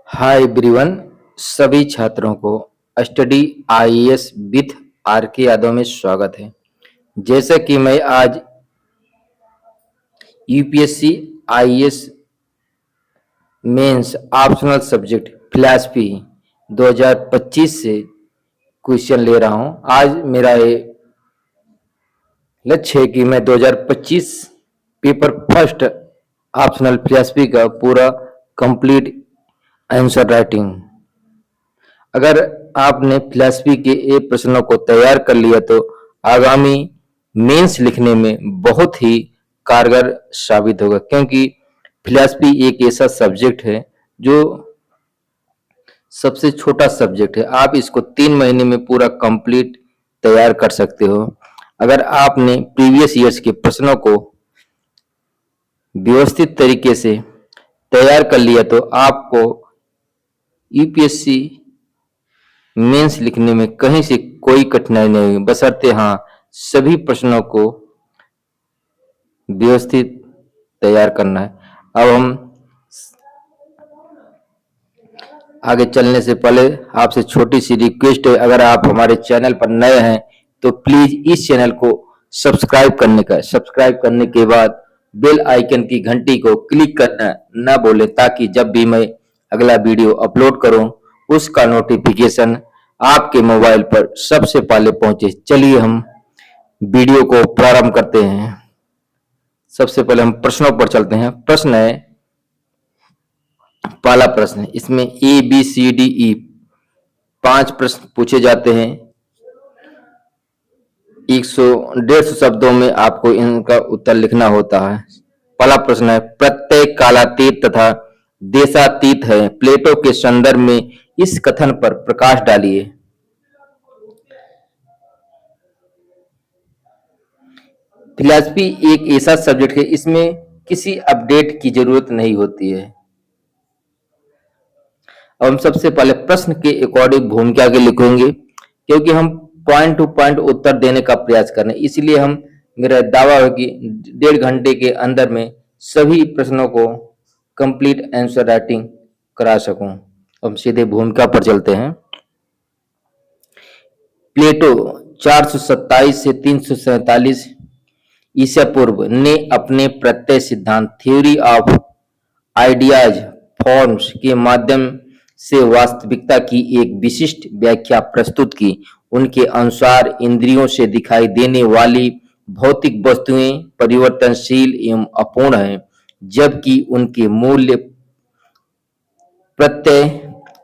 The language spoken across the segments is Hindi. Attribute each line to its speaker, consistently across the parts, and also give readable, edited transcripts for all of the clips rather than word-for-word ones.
Speaker 1: Hi everyone. सभी छात्रों को स्टडी आईएएस विथ आर के यादव में स्वागत है। जैसा कि मैं आज UPSC IAS mains optional subject philosophy 2025 से क्वेश्चन ले रहा हूं। आज मेरा ये लक्ष्य है कि मैं 2025 पेपर फर्स्ट ऑप्शनल फिलॉसफी का पूरा कंप्लीट आंसर राइटिंग। अगर आपने फिलॉसफी के ए प्रश्नों को तैयार कर लिया तो आगामी मेंस लिखने में बहुत ही कारगर साबित होगा, क्योंकि फिलॉसफी एक ऐसा सब्जेक्ट है जो सबसे छोटा सब्जेक्ट है। आप इसको 3 महीने में पूरा कंप्लीट तैयार कर सकते हो। अगर आपने प्रीवियस ईयर्स के प्रश्नों को व्यवस्थित तरीके से तैयार कर लिया तो आपको यूपीएससी मेंस लिखने में कहीं से कोई कठिनाई नहीं होगी, बशर्ते सभी प्रश्नों को व्यवस्थित तैयार करना है। अब हम आगे चलने से पहले आपसे छोटी सी रिक्वेस्ट है, अगर आप हमारे चैनल पर नए हैं तो प्लीज इस चैनल को सब्सक्राइब करने के बाद बेल आइकन की घंटी को क्लिक करना न भूलें, ताकि जब भी मैं अगला वीडियो अपलोड करूं उसका नोटिफिकेशन आपके मोबाइल पर सबसे पहले पहुंचे। चलिए हम वीडियो को प्रारंभ करते हैं। सबसे पहले हम प्रश्नों पर चलते हैं। प्रश्न है, पहला प्रश्न है, इसमें A B C D E 5 प्रश्न पूछे जाते हैं। 150 शब्दों में आपको इनका उत्तर लिखना होता है। पहला प्रश्न है, प्रत्येक कालातीत तथा देशातीत है, प्लेटो के संदर्भ में इस कथन पर प्रकाश डालिए। फिलॉसफी एक ऐसा सब्जेक्ट है, इसमें किसी अपडेट की जरूरत नहीं होती है। अब हम सबसे पहले प्रश्न के अकॉर्डिंग भूमिका के लिखेंगे, क्योंकि हम पॉइंट टू पॉइंट उत्तर देने का प्रयास कर रहे हैं। इसलिए मेरा दावा है कि 1.5 घंटे के अंदर में सभी प्रश्नों को कंप्लीट आंसर राइटिंग करा सकूं। हम सीधे भूमिका पर चलते हैं। प्लेटो 427 से 347 ईसा पूर्व ने अपने प्रत्यय सिद्धांत थ्योरी ऑफ आइडियाज फॉर्म्स के माध्यम से वास्तविकता की एक विशिष्ट व्याख्या प्रस्तुत की। उनके अनुसार इंद्रियों से दिखाई देने वाली भौतिक वस्तुएं परिवर्तनशील एवं अपूर्ण हैं, जबकि उनके मूल्य प्रत्यय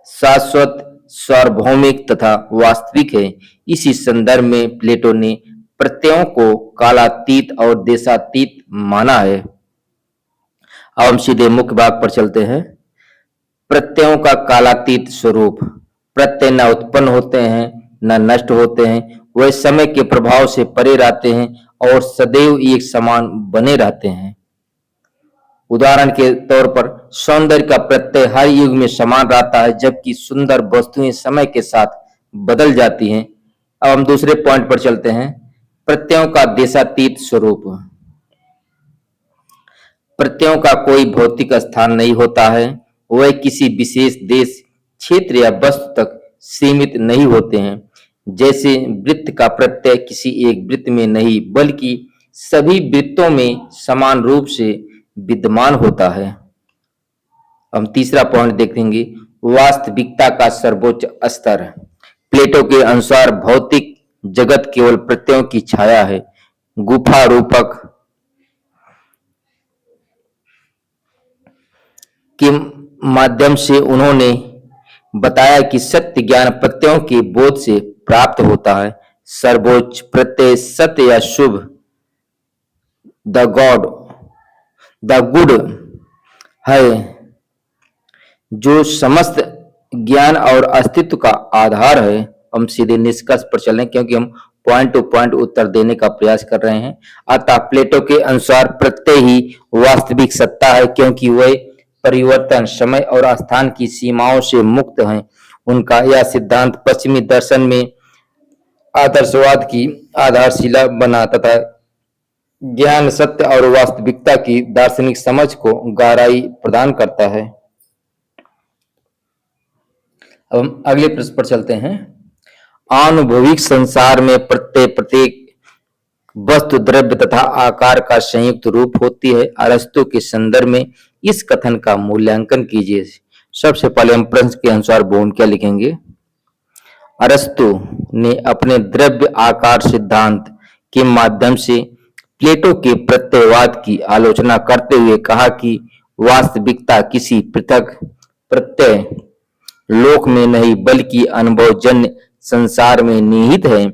Speaker 1: शाश्वत, सार्वभौमिक तथा वास्तविक है। इसी संदर्भ में प्लेटो ने प्रत्ययों को कालातीत और देशातीत माना है। अब हम सीधे मुख्य भाग पर चलते हैं। प्रत्ययों का कालातीत स्वरूप, प्रत्यय न उत्पन्न होते हैं न नष्ट होते हैं, वे समय के प्रभाव से परे रहते हैं और सदैव एक समान बने रहते हैं। उदाहरण के तौर पर सौंदर्य का प्रत्यय हर युग में समान रहता है, जबकि सुंदर वस्तुएं समय के साथ बदल जाती हैं। अब हम दूसरे पॉइंट पर चलते हैं। प्रत्ययों का देशातीत स्वरूप, प्रत्ययों का कोई भौतिक स्थान नहीं होता है, वह किसी विशेष देश, क्षेत्र या वस्तु तक सीमित नहीं होते हैं। जैसे वृत्त का प्रत्यय किसी एक वृत्त में नहीं बल्कि सभी वृत्तों में समान रूप से विद्यमान होता है। हम तीसरा पॉइंट देखेंगे, वास्तविकता का सर्वोच्च स्तर। प्लेटो के अनुसार भौतिक जगत केवल प्रत्ययों की छाया है। गुफा रूपक के माध्यम से उन्होंने बताया कि सत्य ज्ञान प्रत्ययों के बोध से प्राप्त होता है। सर्वोच्च प्रत्यय सत्य या शुभ, द गुड है, जो समस्त ज्ञान और अस्तित्व का आधार है। हम सीधे निष्कर्ष पर चलें, क्योंकि हम पॉइंट टू पॉइंट उत्तर देने का प्रयास कर रहे हैं। अतः प्लेटो के अनुसार प्रत्यय ही वास्तविक सत्ता है, क्योंकि वह परिवर्तन, समय और स्थान की सीमाओं से मुक्त हैं। उनका यह सिद्धांत पश्चिमी दर्शन में आदर्शवाद की आधारशिला बना तथा ज्ञान, सत्य और वास्तविकता की दार्शनिक समझ को गहराई प्रदान करता है। अब हम अगले प्रश्न पर चलते हैं। अनुभविक संसार में प्रत्येक वस्तु द्रव्य तथा आकार का संयुक्त रूप होती है। अरस्तु के संदर्भ में इस कथन का मूल्यांकन कीजिए। सबसे पहले हम प्रश्न के अनुसार बोन क्या लिखेंगे। अरस्तु ने अपने द्रव्य आकार सिद्धांत के माध्यम से प्लेटो के प्रत्ययवाद की आलोचना करते हुए कहा कि वास्तविकता किसी पृथक प्रत्यय लोक में नहीं बल्कि अनुभवजन्य संसार में निहित है।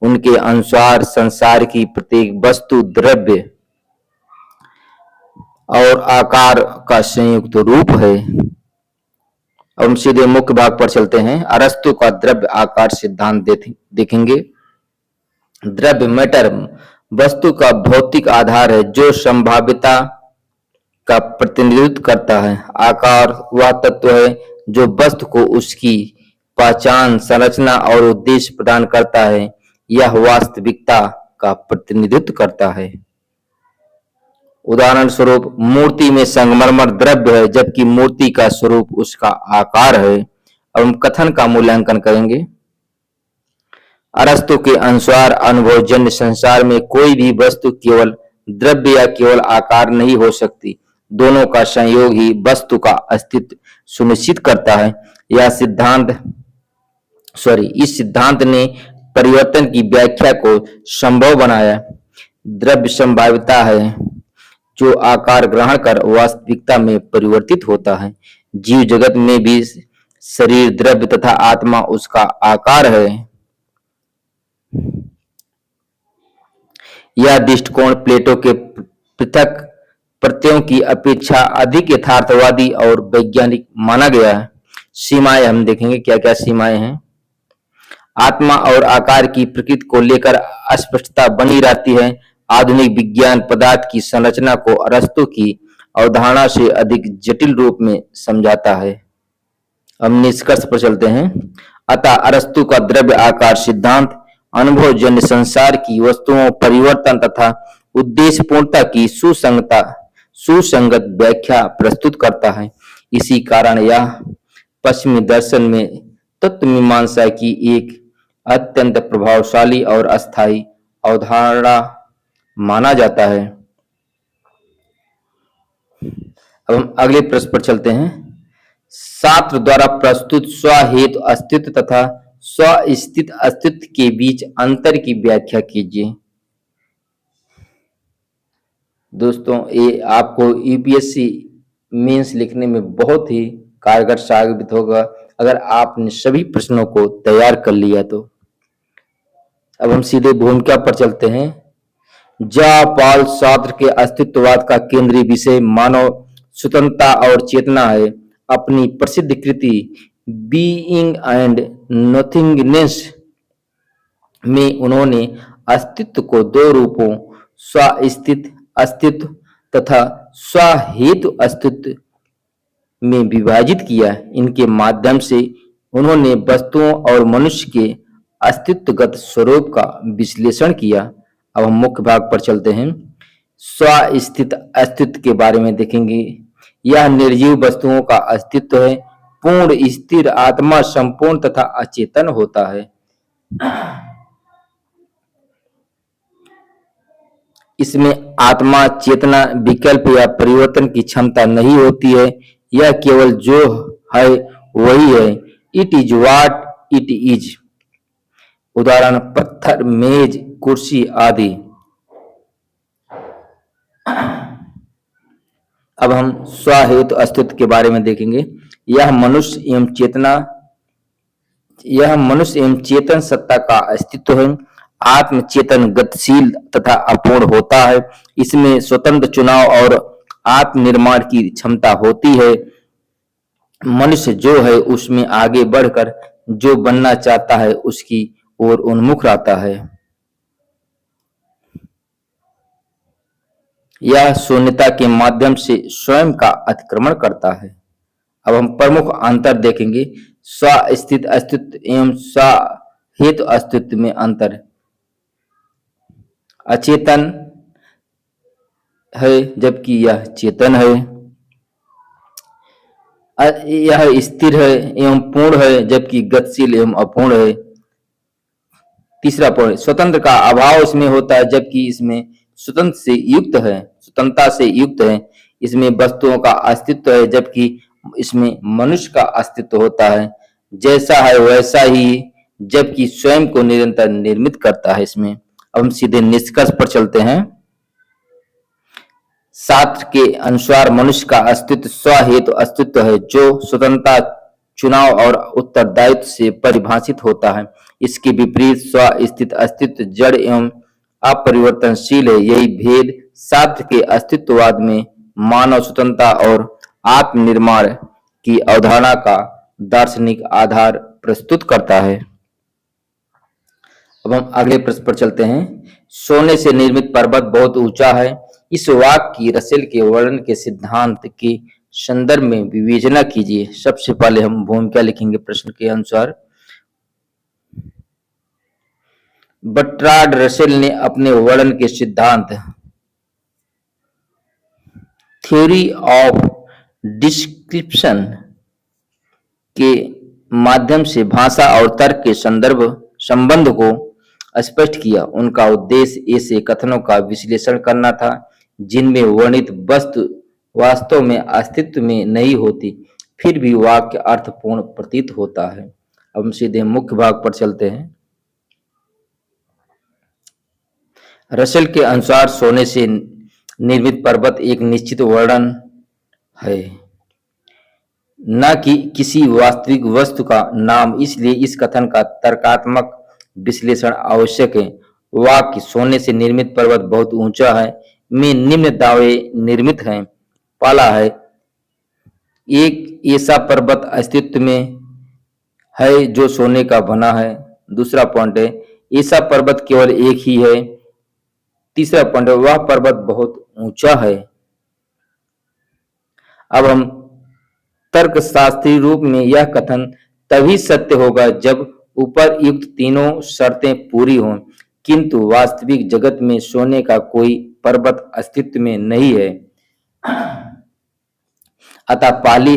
Speaker 1: उनके अनुसार संसार की प्रत्येक वस्तु द्रव्य और आकार का संयुक्त रूप है। अब हम सीधे मुख्य भाग पर चलते हैं। अरस्तु का द्रव्य आकार सिद्धांत देखेंगे। द्रव्य मैटर वस्तु का भौतिक आधार है जो संभाव्यता का प्रतिनिधित्व करता है। आकार वह तत्व है जो वस्तु को उसकी पहचान, संरचना और उद्देश्य प्रदान करता है। यह वास्तविकता का प्रतिनिधित्व करता है। उदाहरण स्वरूप मूर्ति में संगमरमर द्रव्य है जबकि मूर्ति का स्वरूप उसका आकार है। अब हम कथन का मूल्यांकन करेंगे। अरस्तु के अनुसार अनुभवजन्य संसार में कोई भी वस्तु केवल द्रव्य या केवल आकार नहीं हो सकती। दोनों का संयोग ही वस्तु का अस्तित्व सुनिश्चित करता है। इस सिद्धांत ने परिवर्तन की व्याख्या को संभव बनाया। द्रव्य संभाव्यता है जो आकार ग्रहण कर वास्तविकता में परिवर्तित होता है। जीव जगत में भी शरीर द्रव्य तथा आत्मा उसका आकार है। यह दृष्टिकोण प्लेटो के पृथक प्रत्ययों की अपेक्षा अधिक यथार्थवादी और वैज्ञानिक माना गया है। सीमाएं हम देखेंगे क्या क्या सीमाएं हैं। आत्मा और आकार की प्रकृति को लेकर अस्पष्टता बनी रहती है। आधुनिक विज्ञान पदार्थ की संरचना को अरस्तु की अवधारणा से अधिक जटिल रूप में समझाता है। हम निष्कर्ष पर चलते हैं। अतः अरस्तु का द्रव्य आकार सिद्धांत अनुभवजन्य संसार की वस्तुओं, परिवर्तन तथा उद्देश्यपूर्णता की सुसंगत व्याख्या प्रस्तुत करता है। इसी कारण यह पश्चिमी दर्शन में तत्व मीमांसा की एक अत्यंत प्रभावशाली और अस्थायी अवधारणा माना जाता है। अब हम अगले प्रश्न पर चलते हैं। शास्त्र द्वारा प्रस्तुत स्वहेतु अस्तित्व तथा स्वस्थित अस्तित्व के बीच अंतर की व्याख्या कीजिए। दोस्तों, ये आपको यूपीएससी मेंस लिखने में बहुत ही कारगर साबित होगा अगर आपने सभी प्रश्नों को तैयार कर लिया तो। अब हम सीधे भूमिका पर चलते हैं। पॉल सार्त्र के अस्तित्ववाद का केंद्रीय विषय मानव स्वतंत्रता और चेतना है। अपनी प्रसिद्ध कृति बीइंग एंड नथिंगनेस में उन्होंने अस्तित्व को दो रूपों स्वस्थित अस्तित्व तथा स्वहेतु अस्तित्व में विभाजित किया। इनके माध्यम से उन्होंने वस्तुओं और मनुष्य के अस्तित्वगत स्वरूप का विश्लेषण किया। अब हम मुख्य भाग पर चलते हैं। स्वस्थित अस्तित्व के बारे में देखेंगे। यह निर्जीव वस्तुओं का अस्तित्व है। पूर्ण स्थिर आत्मा संपूर्ण तथा अचेतन होता है। इसमें आत्मा, चेतना, विकल्प या परिवर्तन की क्षमता नहीं होती है। यह केवल जो है वही है। It is what it is. उदाहरण पत्थर, मेज, कुर्सी आदि। अब हम स्वहेतु अस्तित्व के बारे में देखेंगे। यह मनुष्य एवं चेतन सत्ता का अस्तित्व है। आत्मचेतन गतिशील तथा अपूर्ण होता है। इसमें स्वतंत्र चुनाव और आत्मनिर्माण की क्षमता होती है। मनुष्य जो है उसमें आगे बढ़कर जो बनना चाहता है उसकी ओर उन्मुख रहता है। यह शून्यता के माध्यम से स्वयं का अतिक्रमण करता है। अब हम प्रमुख अंतर देखेंगे। स्वस्थित अस्तित्व एवं स्वहेतु अस्तित्व में अंतर। अचेतन है जबकि यह चेतन है। यह स्थिर है एवं पूर्ण है, जबकि गतिशील एवं अपूर्ण है। तीसरा पॉइंट, स्वतंत्र का अभाव इसमें होता है, जबकि इसमें स्वतंत्रता से युक्त है। इसमें वस्तुओं का अस्तित्व है, जबकि इसमें मनुष्य का अस्तित्व होता है। जैसा है वैसा ही, जबकि स्वयं को निरंतर निर्मित करता है इसमें। अब हम सीधे निष्कर्ष पर चलते हैं। शास्त्र के अनुसार मनुष्य का अस्तित्व स्वहेतु अस्तित्व है, जो स्वतंत्रता, चुनाव और उत्तरदायित्व से परिभाषित होता है। इसके विपरीत स्व-स्थित अस्तित्व जड़ एवं अपरिवर्तनशील है। यही भेद शास्त्र के अस्तित्ववाद में मानव स्वतंत्रता और आत्मनिर्माण की अवधारणा का दार्शनिक आधार प्रस्तुत करता है। अब हम अगले प्रश्न पर चलते हैं। सोने से निर्मित पर्वत बहुत ऊंचा है। इस वाक्य की रसेल के वर्णन के सिद्धांत के संदर्भ में विवेचना कीजिए। सबसे पहले हम भूमिका लिखेंगे प्रश्न के अनुसार। बर्ट्रांड रसेल ने अपने वर्णन के सिद्धांत थ्योरी ऑफ डिस्क्रिप्शन के माध्यम से भाषा और तर्क के संबंध को स्पष्ट किया। उनका उद्देश्य ऐसे कथनों का विश्लेषण करना था जिनमें वर्णित वस्तु वास्तव में अस्तित्व में नहीं होती, फिर भी वाक्य अर्थपूर्ण प्रतीत होता है। अब हम सीधे मुख्य भाग पर चलते हैं। रसेल के अनुसार सोने से निर्मित पर्वत एक निश्चित वर्णन है, न कि किसी वास्तविक वस्तु का नाम। इसलिए इस कथन का तर्कात्मक विश्लेषण आवश्यक है। वाक्य सोने से निर्मित पर्वत बहुत ऊंचा है में निम्न दावे निर्मित हैं। पहला है, एक ऐसा पर्वत अस्तित्व में है जो सोने का बना है। दूसरा पॉइंट है, ऐसा पर्वत केवल एक ही है। तीसरा पॉइंट है, वह पर्वत बहुत ऊंचा है। अब हम तर्कशास्त्री रूप में यह कथन तभी सत्य होगा जब उपरयुक्त तीनों शर्तें पूरी हों, किंतु वास्तविक जगत में सोने का कोई पर्वत अस्तित्व में नहीं है। अतः पहली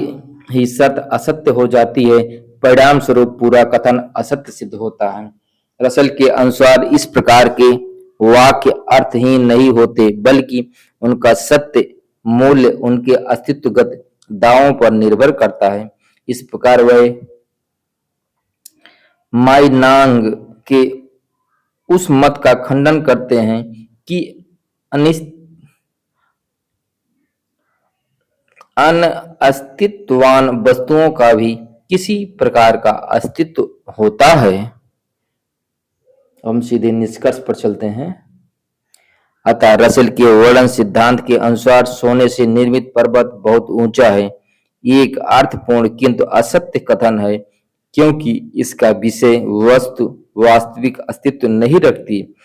Speaker 1: ही शर्त असत्य हो जाती है, परिणाम स्वरूप पूरा कथन असत्य सिद्ध होता है। रसेल के अनुसार इस प्रकार के वाक्य अर्थहीन नहीं होते, बल्कि उनका सत्य मूल्य उनके अस्तित्वगत दावों पर निर्भर करता है। इस प्रकार वह माइनांग के उस मत का खंडन करते हैं कि अनअस्तित्ववान वस्तुओं का भी किसी प्रकार का अस्तित्व होता है। हम सीधे निष्कर्ष पर चलते हैं। अतः रसेल के वर्णन सिद्धांत के अनुसार सोने से निर्मित पर्वत बहुत ऊंचा है। ये एक अर्थपूर्ण किंतु असत्य कथन है, क्योंकि इसका विषय वस्तु वास्तविक अस्तित्व नहीं रखती।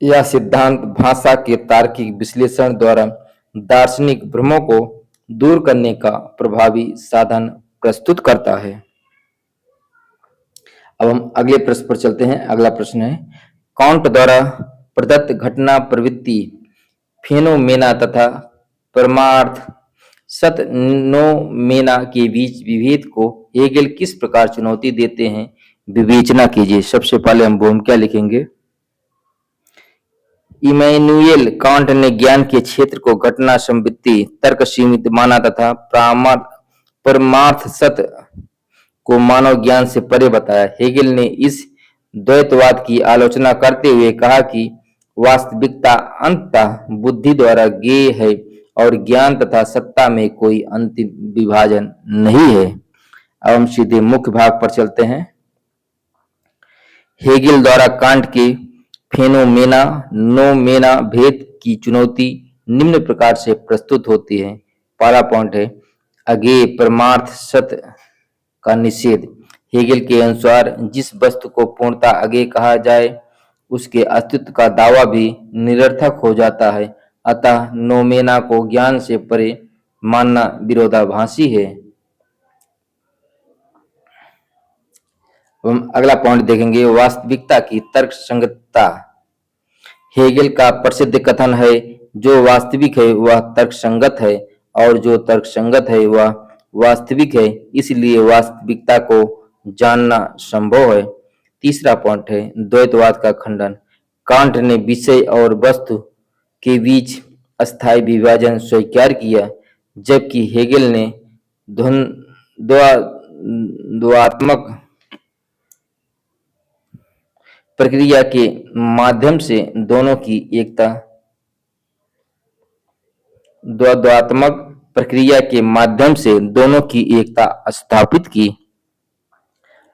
Speaker 1: यह सिद्धांत भाषा के तार्किक विश्लेषण द्वारा दार्शनिक भ्रमों को दूर करने का प्रभावी साधन प्रस्तुत करता है। अब हम अगले प्रश्न पर चलते हैं। अगला प्रश्न है, कांट द्वारा प्रदत्त घटना प्रवृत्ति फेनोमेना तथा परमार्थ सतनोमेना के बीच विभेद को हेगेल किस प्रकार चुनौती देते हैं, विवेचना कीजिए। सबसे पहले हम भूमिका लिखेंगे। इमैनुएल कांट ने ज्ञान के क्षेत्र को घटना संवृत्ति तर्क सीमित माना तथा परमार्थ सत्य को मानव ज्ञान से परे बताया। हेगेल ने इस द्वैतवाद की आलोचना करते हुए कहा कि वास्तविकता अंततः बुद्धि द्वारा ज्ञेय है और ज्ञान तथा सत्ता में कोई अंतिम विभाजन नहीं है। अब हम सीधे मुख्य भाग पर चलते हैं। हेगेल द्वारा कांट के फेनोमेना नोमेना भेद की चुनौती निम्न प्रकार से प्रस्तुत होती है। पहला पॉइंट है, अज्ञेय परमार्थ सत्य का निषेध। हेगेल के अनुसार जिस वस्तु को पूर्णतः अज्ञेय कहा जाए उसके अस्तित्व का दावा भी निरर्थक हो जाता है। अतः नोमेना को ज्ञान से परे मानना विरोधाभासी है। हम अगला पॉइंट देखेंगे, वास्तविकता की तर्क संगतता। हेगेल का प्रसिद्ध कथन है, जो वास्तविक है वह तर्कसंगत है और जो तर्कसंगत है वह वास्तविक है, इसलिए वास्तविकता को जानना संभव है। तीसरा पॉइंट है द्वैतवाद का खंडन। कांट ने विषय और वस्तु के बीच अस्थायी विभाजन स्वीकार किया, जबकि हेगेल ने द्वंद्वात्मक प्रक्रिया के माध्यम से दोनों की एकता द्वंद्वात्मक प्रक्रिया के माध्यम से दोनों की एकता स्थापित की।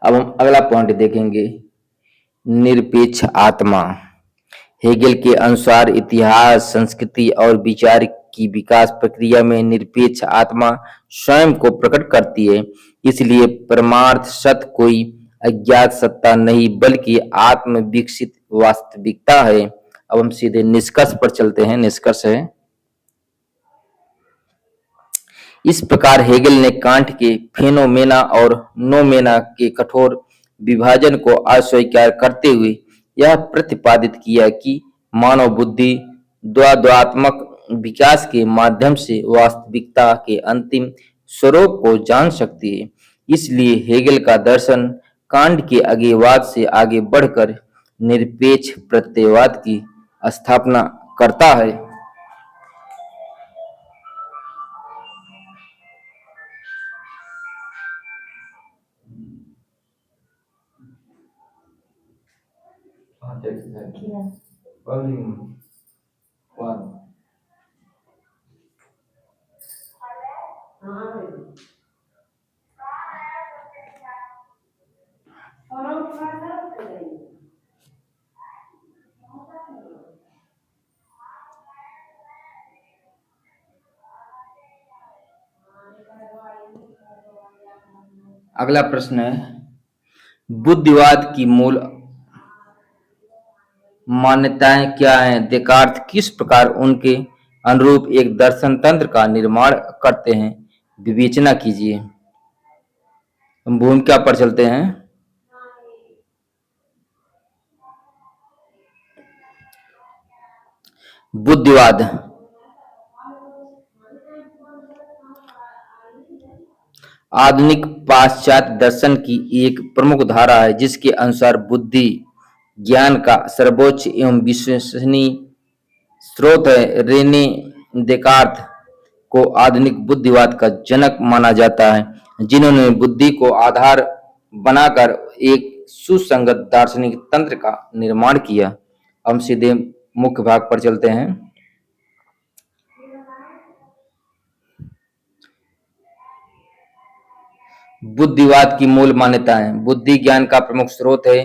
Speaker 1: अब हम अगला पॉइंट देखेंगे, निरपेक्ष आत्मा। हेगेल के अनुसार इतिहास, संस्कृति और विचार की विकास प्रक्रिया में निरपेक्ष आत्मा स्वयं को प्रकट करती है। इसलिए परमार्थ सत्य कोई अज्ञात सत्ता नहीं बल्कि आत्म विकसित वास्तविकता है। अब हम सीधे निष्कर्ष पर चलते हैं। निष्कर्ष है, इस प्रकार हेगेल ने कांट के फेनोमेना और नोमेना के कठोर विभाजन को अस्वीकार करते हुए यह प्रतिपादित किया कि मानव बुद्धि द्वंद्वात्मक विकास के माध्यम से वास्तविकता के अंतिम स्वरूप को जान सकती है। इसलिए हेगेल का दर्शन कांट के अज्ञेयवाद से आगे बढ़कर निरपेक्ष प्रत्ययवाद की स्थापना करता है। अगला प्रश्न है, बुद्धिवाद की मूल मान्यताएं क्या हैं? देकार्त किस प्रकार उनके अनुरूप एक दर्शन तंत्र का निर्माण करते हैं? विवेचना कीजिए। हम भूमिका पर चलते हैं। बुद्धिवाद आधुनिक पाश्चात्य दर्शन की एक प्रमुख धारा है, जिसके अनुसार बुद्धि ज्ञान का सर्वोच्च एवं विश्वसनीय स्रोत है। रेने देकार्त को आधुनिक बुद्धिवाद का जनक माना जाता है, जिन्होंने बुद्धि को आधार बनाकर एक सुसंगत दार्शनिक तंत्र का निर्माण किया। हम सीधे मुख्य भाग पर चलते हैं। बुद्धिवाद की मूल मान्यताएं। बुद्धि ज्ञान का प्रमुख स्रोत है।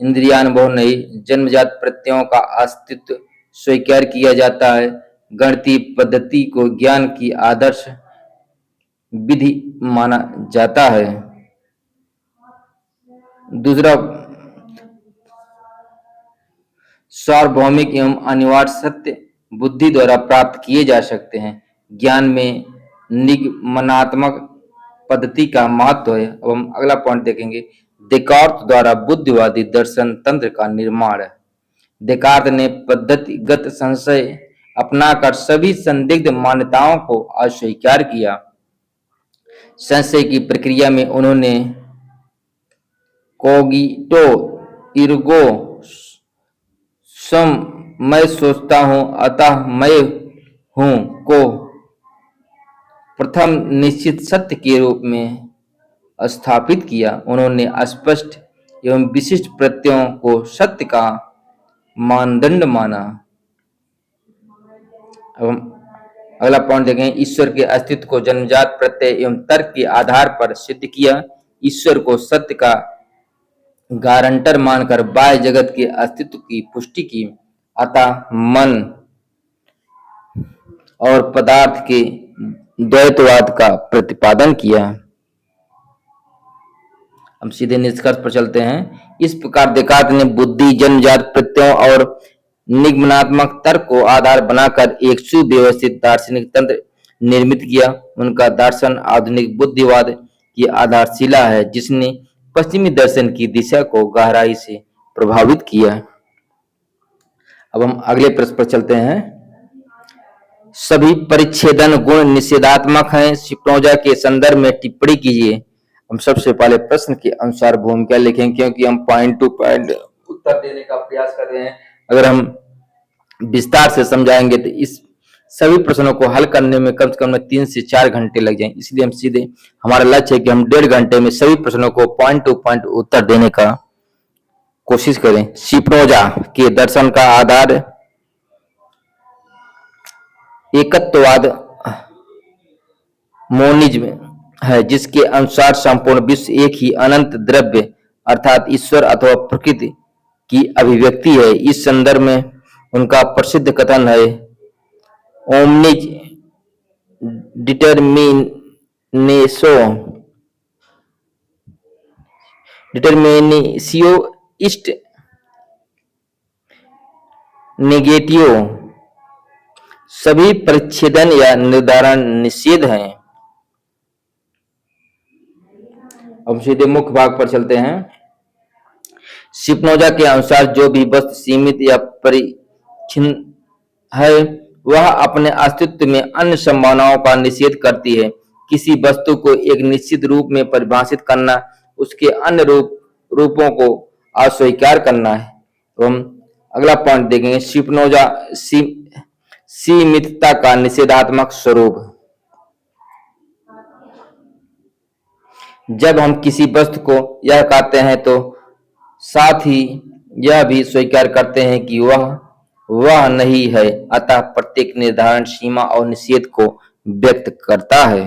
Speaker 1: इंद्रियानुभव नहीं, जन्मजात प्रत्ययों का अस्तित्व स्वीकार किया जाता है। गणितीय पद्धति को ज्ञान की आदर्श विधि माना जाता है। दूसरा, सार्वभौमिक एवं अनिवार्य सत्य बुद्धि द्वारा प्राप्त किए जा सकते हैं। ज्ञान में निगमनात्मक पद्धति का महत्व है। अब हम अगला पॉइंट देखेंगे, देकार्त द्वारा बुद्धिवादी दर्शन तंत्र का निर्माण। देकार्त ने पद्धतिगत संशय अपनाकर सभी संदिग्ध मान्यताओं को अस्वीकार किया। संशय की प्रक्रिया में उन्होंने कोगिटो इर्गो सम, मैं सोचता हूं अतः मैं हूं, को प्रथम निश्चित सत्य के रूप में स्थापित किया। उन्होंने स्पष्ट एवं विशिष्ट प्रत्ययों को सत्य का मानदंड माना। अब हम अगला पॉइंट देखें, ईश्वर के अस्तित्व को जन्मजात प्रत्यय एवं तर्क के आधार पर सिद्ध किया। ईश्वर को सत्य का गारंटर मानकर बाह्य जगत के अस्तित्व की पुष्टि की। अतः मन और पदार्थ के द्वैतवाद का प्रतिपादन किया। हम सीधे निष्कर्ष पर चलते हैं। इस प्रकार देकार्त ने बुद्धि, जन्मजात प्रत्ययों और निगमनात्मक तर्क को आधार बनाकर एक सुव्यवस्थित दार्शनिक तंत्र निर्मित किया। उनका दर्शन आधुनिक बुद्धिवाद की आधारशिला है, जिसने पश्चिमी दर्शन की दिशा को गहराई से प्रभावित किया। अब हम अगले प्रश्न पर चलते हैं। सभी परिच्छेदन गुण निषेधात्मक हैं। स्पिनोजा के संदर्भ में टिप्पणी कीजिए। हम सबसे पहले प्रश्न के अनुसार भूमिका लिखेंगे, क्योंकि हम पॉइंट टू पॉइंट उत्तर देने का प्रयास कर रहे हैं। अगर हम विस्तार से समझाएंगे तो इस सभी प्रश्नों को हल करने में कम से कम 3 से 4 घंटे लग जाएंगे। इसलिए हम सीधे, हमारा लक्ष्य है कि हम 1.5 घंटे में सभी प्रश्नों को पॉइंट टू पॉइंट उत्तर देने का कोशिश करें। स्पिनोजा के दर्शन का आधार एकत्ववाद मोनिज्म है, जिसके अनुसार संपूर्ण विश्व एक ही अनंत द्रव्य अर्थात ईश्वर अथवा प्रकृति की अभिव्यक्ति है। इस संदर्भ में उनका प्रसिद्ध कथन है, ओमनिज डिटर्मिनेशियो इस्ट नेगेटिव। सभी परिच्छेदन या निर्धारण निषेध हैं। अब सीधे मुख्य भाग पर चलते हैं। स्पिनोजा के अनुसार जो भी वस्तु सीमित या परिच्छिन्न है वह अपने अस्तित्व में अन्य संभावनाओं का निषेध करती है। किसी वस्तु को एक निश्चित रूप में परिभाषित करना उसके अन्य रूपों को अस्वीकार करना है। तो हम अगला पॉइंट देखेंगे, स्पिनोजा सीमितता का निषेधात्मक स्वरूप। जब हम किसी वस्तु को यह कहते हैं तो साथ ही यह भी स्वीकार करते हैं कि वह नहीं है, अतः प्रत्येक निर्धारण सीमा और निषेध को व्यक्त करता है।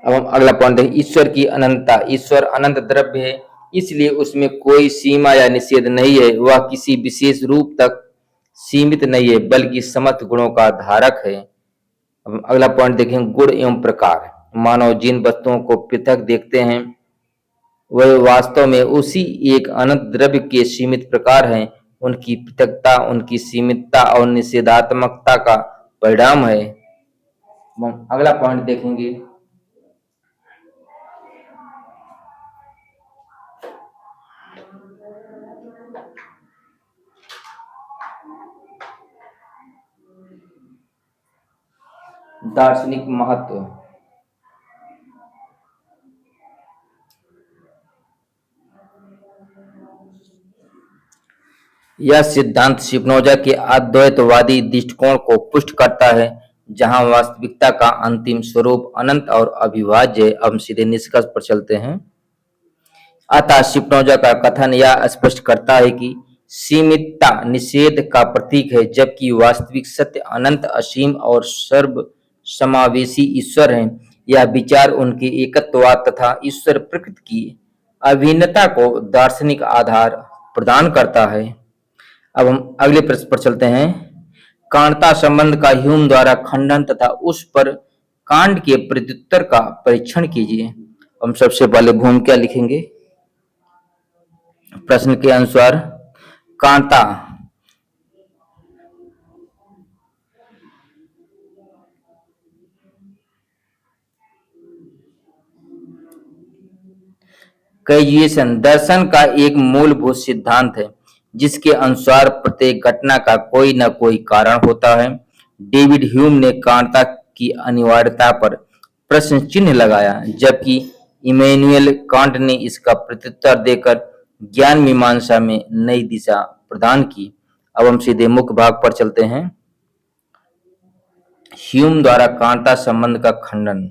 Speaker 1: अब हम अगला पॉइंट देखें, ईश्वर की अनंतता। ईश्वर अनंत द्रव्य है, इसलिए उसमें कोई सीमा या निषेध नहीं है। वह किसी विशेष रूप तक सीमित नहीं है, बल्कि समस्त गुणों का धारक है। अब अगला पॉइंट देखें, गुण एवं प्रकार। मानव जिन वस्तुओं को पृथक देखते हैं वह वास्तव में उसी एक अनंत द्रव्य के सीमित प्रकार हैं। उनकी पृथकता, उनकी सीमितता और निषेधात्मकता का परिणाम है। हम अगला पॉइंट देखेंगे, दार्शनिक महत्व। यह सिद्धांत स्पिनोजा के अद्वैतवादी दृष्टिकोण को पुष्ट करता है, जहां वास्तविकता का अंतिम स्वरूप अनंत और अविभाज्य है। अब सीधे निष्कर्ष पर चलते हैं। अतः स्पिनोजा का कथन यह स्पष्ट करता है कि सीमितता निषेध का प्रतीक है, जबकि वास्तविक सत्य अनंत, असीम और सर्व समावेशी ईश्वर है। यह विचार उनके एकत्ववाद तथा ईश्वर प्रकृति की अभिन्नता को दार्शनिक आधार प्रदान करता है। अब हम अगले प्रश्न पर चलते हैं, कांटता संबंध का ह्यूम द्वारा खंडन तथा उस पर कांट के प्रत्युत्तर का परीक्षण कीजिए। हम सबसे पहले भूमिका लिखेंगे। प्रश्न के अनुसार कांटता कैजुएशन दर्शन का एक मूलभूत सिद्धांत है, जिसके अनुसार प्रत्येक घटना का कोई न कोई कारण होता है। डेविड ह्यूम ने कांटता की अनिवार्यता पर प्रश्न चिन्ह लगाया, जबकि इमैनुएल कांट ने इसका प्रत्युत्तर देकर ज्ञान मीमांसा में नई दिशा प्रदान की। अब हम सीधे मुख्य भाग पर चलते हैं। ह्यूम द्वारा कांटता संबंध का खंडन।